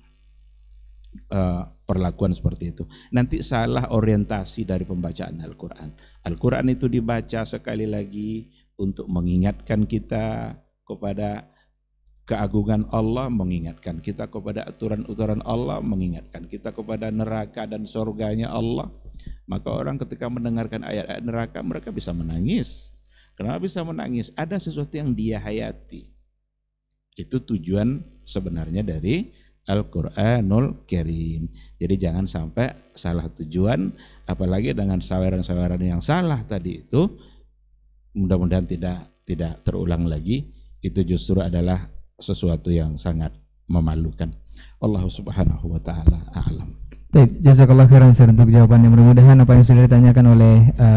perlakuan seperti itu. Nanti salah orientasi dari pembacaan Al-Quran. Al-Quran itu dibaca sekali lagi untuk mengingatkan kita kepada keagungan Allah, mengingatkan kita kepada aturan-aturan Allah, mengingatkan kita kepada neraka dan surganya Allah. Maka orang ketika mendengarkan ayat-ayat neraka, mereka bisa menangis. Kenapa bisa menangis? Ada sesuatu yang dia hayati. Itu tujuan sebenarnya dari Al-Quranul Karim. Jadi jangan sampai salah tujuan, apalagi dengan saweran-saweran yang salah tadi itu. Mudah-mudahan tidak terulang lagi. Itu justru adalah sesuatu yang sangat memalukan. Allah Subhanahu wa taala a'lam. Baik, jazakallah khairan Ustaz untuk jawabannya. Mudah-mudahan apa yang sudah ditanyakan oleh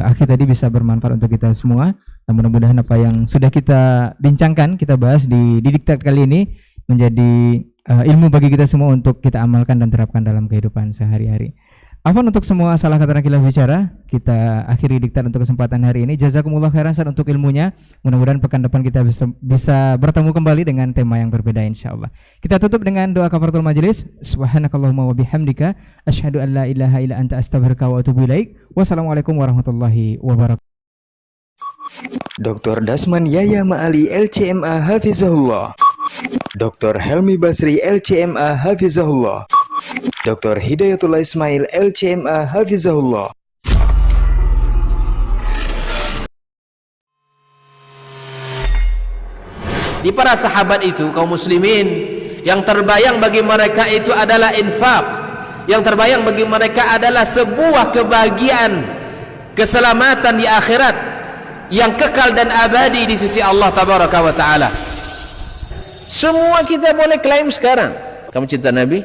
akhi tadi bisa bermanfaat untuk kita semua. Dan mudah-mudahan apa yang sudah kita bincangkan, kita bahas di diktat kali ini menjadi ilmu bagi kita semua untuk kita amalkan dan terapkan dalam kehidupan sehari-hari. Afwan untuk semua salah kata khilaf bicara. Kita akhiri diktat untuk kesempatan hari ini. Jazakumullah khairan Ustaz untuk ilmunya. Mudah-mudahan pekan depan kita bisa bertemu kembali dengan tema yang berbeda insyaallah. Kita tutup dengan doa kafaratul majelis. Subhanakallahumma wa bihamdika asyhadu an la ilaha illa anta astaghfiruka wa atubu ilaik. Wassalamualaikum warahmatullahi wabarakatuh. Dr. Dasman Yaya Ma'ali LCMA Hafizahullah, Dr. Helmi Basri LCMA Hafizahullah, Dr. Hidayatullah Ismail LCMA Hafizahullah. Di para sahabat itu, kaum muslimin, yang terbayang bagi mereka itu adalah infak. Yang terbayang bagi mereka adalah sebuah kebahagiaan, keselamatan di akhirat yang kekal dan abadi di sisi Allah Tabaraka wa Ta'ala. Semua kita boleh klaim sekarang. Kamu cinta Nabi?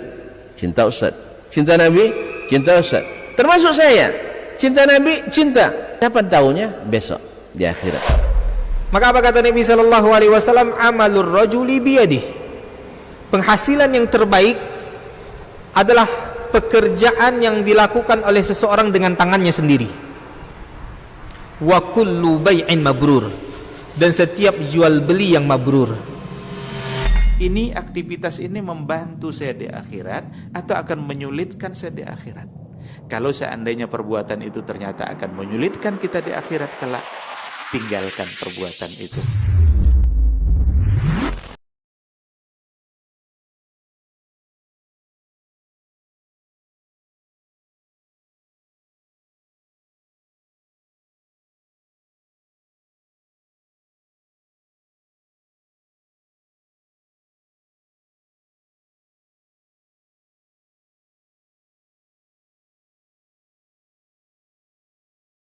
Cinta Ustaz. Cinta Nabi? Cinta Ustaz. Termasuk saya. Cinta Nabi? Cinta. Kapan tahunya? Besok di akhirat. Maka apa kata Nabi sallallahu alaihi wasallam? Amalur rajuli biyadih. Penghasilan yang terbaik adalah pekerjaan yang dilakukan oleh seseorang dengan tangannya sendiri. Wa kullu bai'in mabrur, dan setiap jual beli yang mabrur. Ini aktivitas ini membantu saya di akhirat atau akan menyulitkan saya di akhirat. Kalau seandainya perbuatan itu ternyata akan menyulitkan kita di akhirat kelak, tinggalkan perbuatan itu.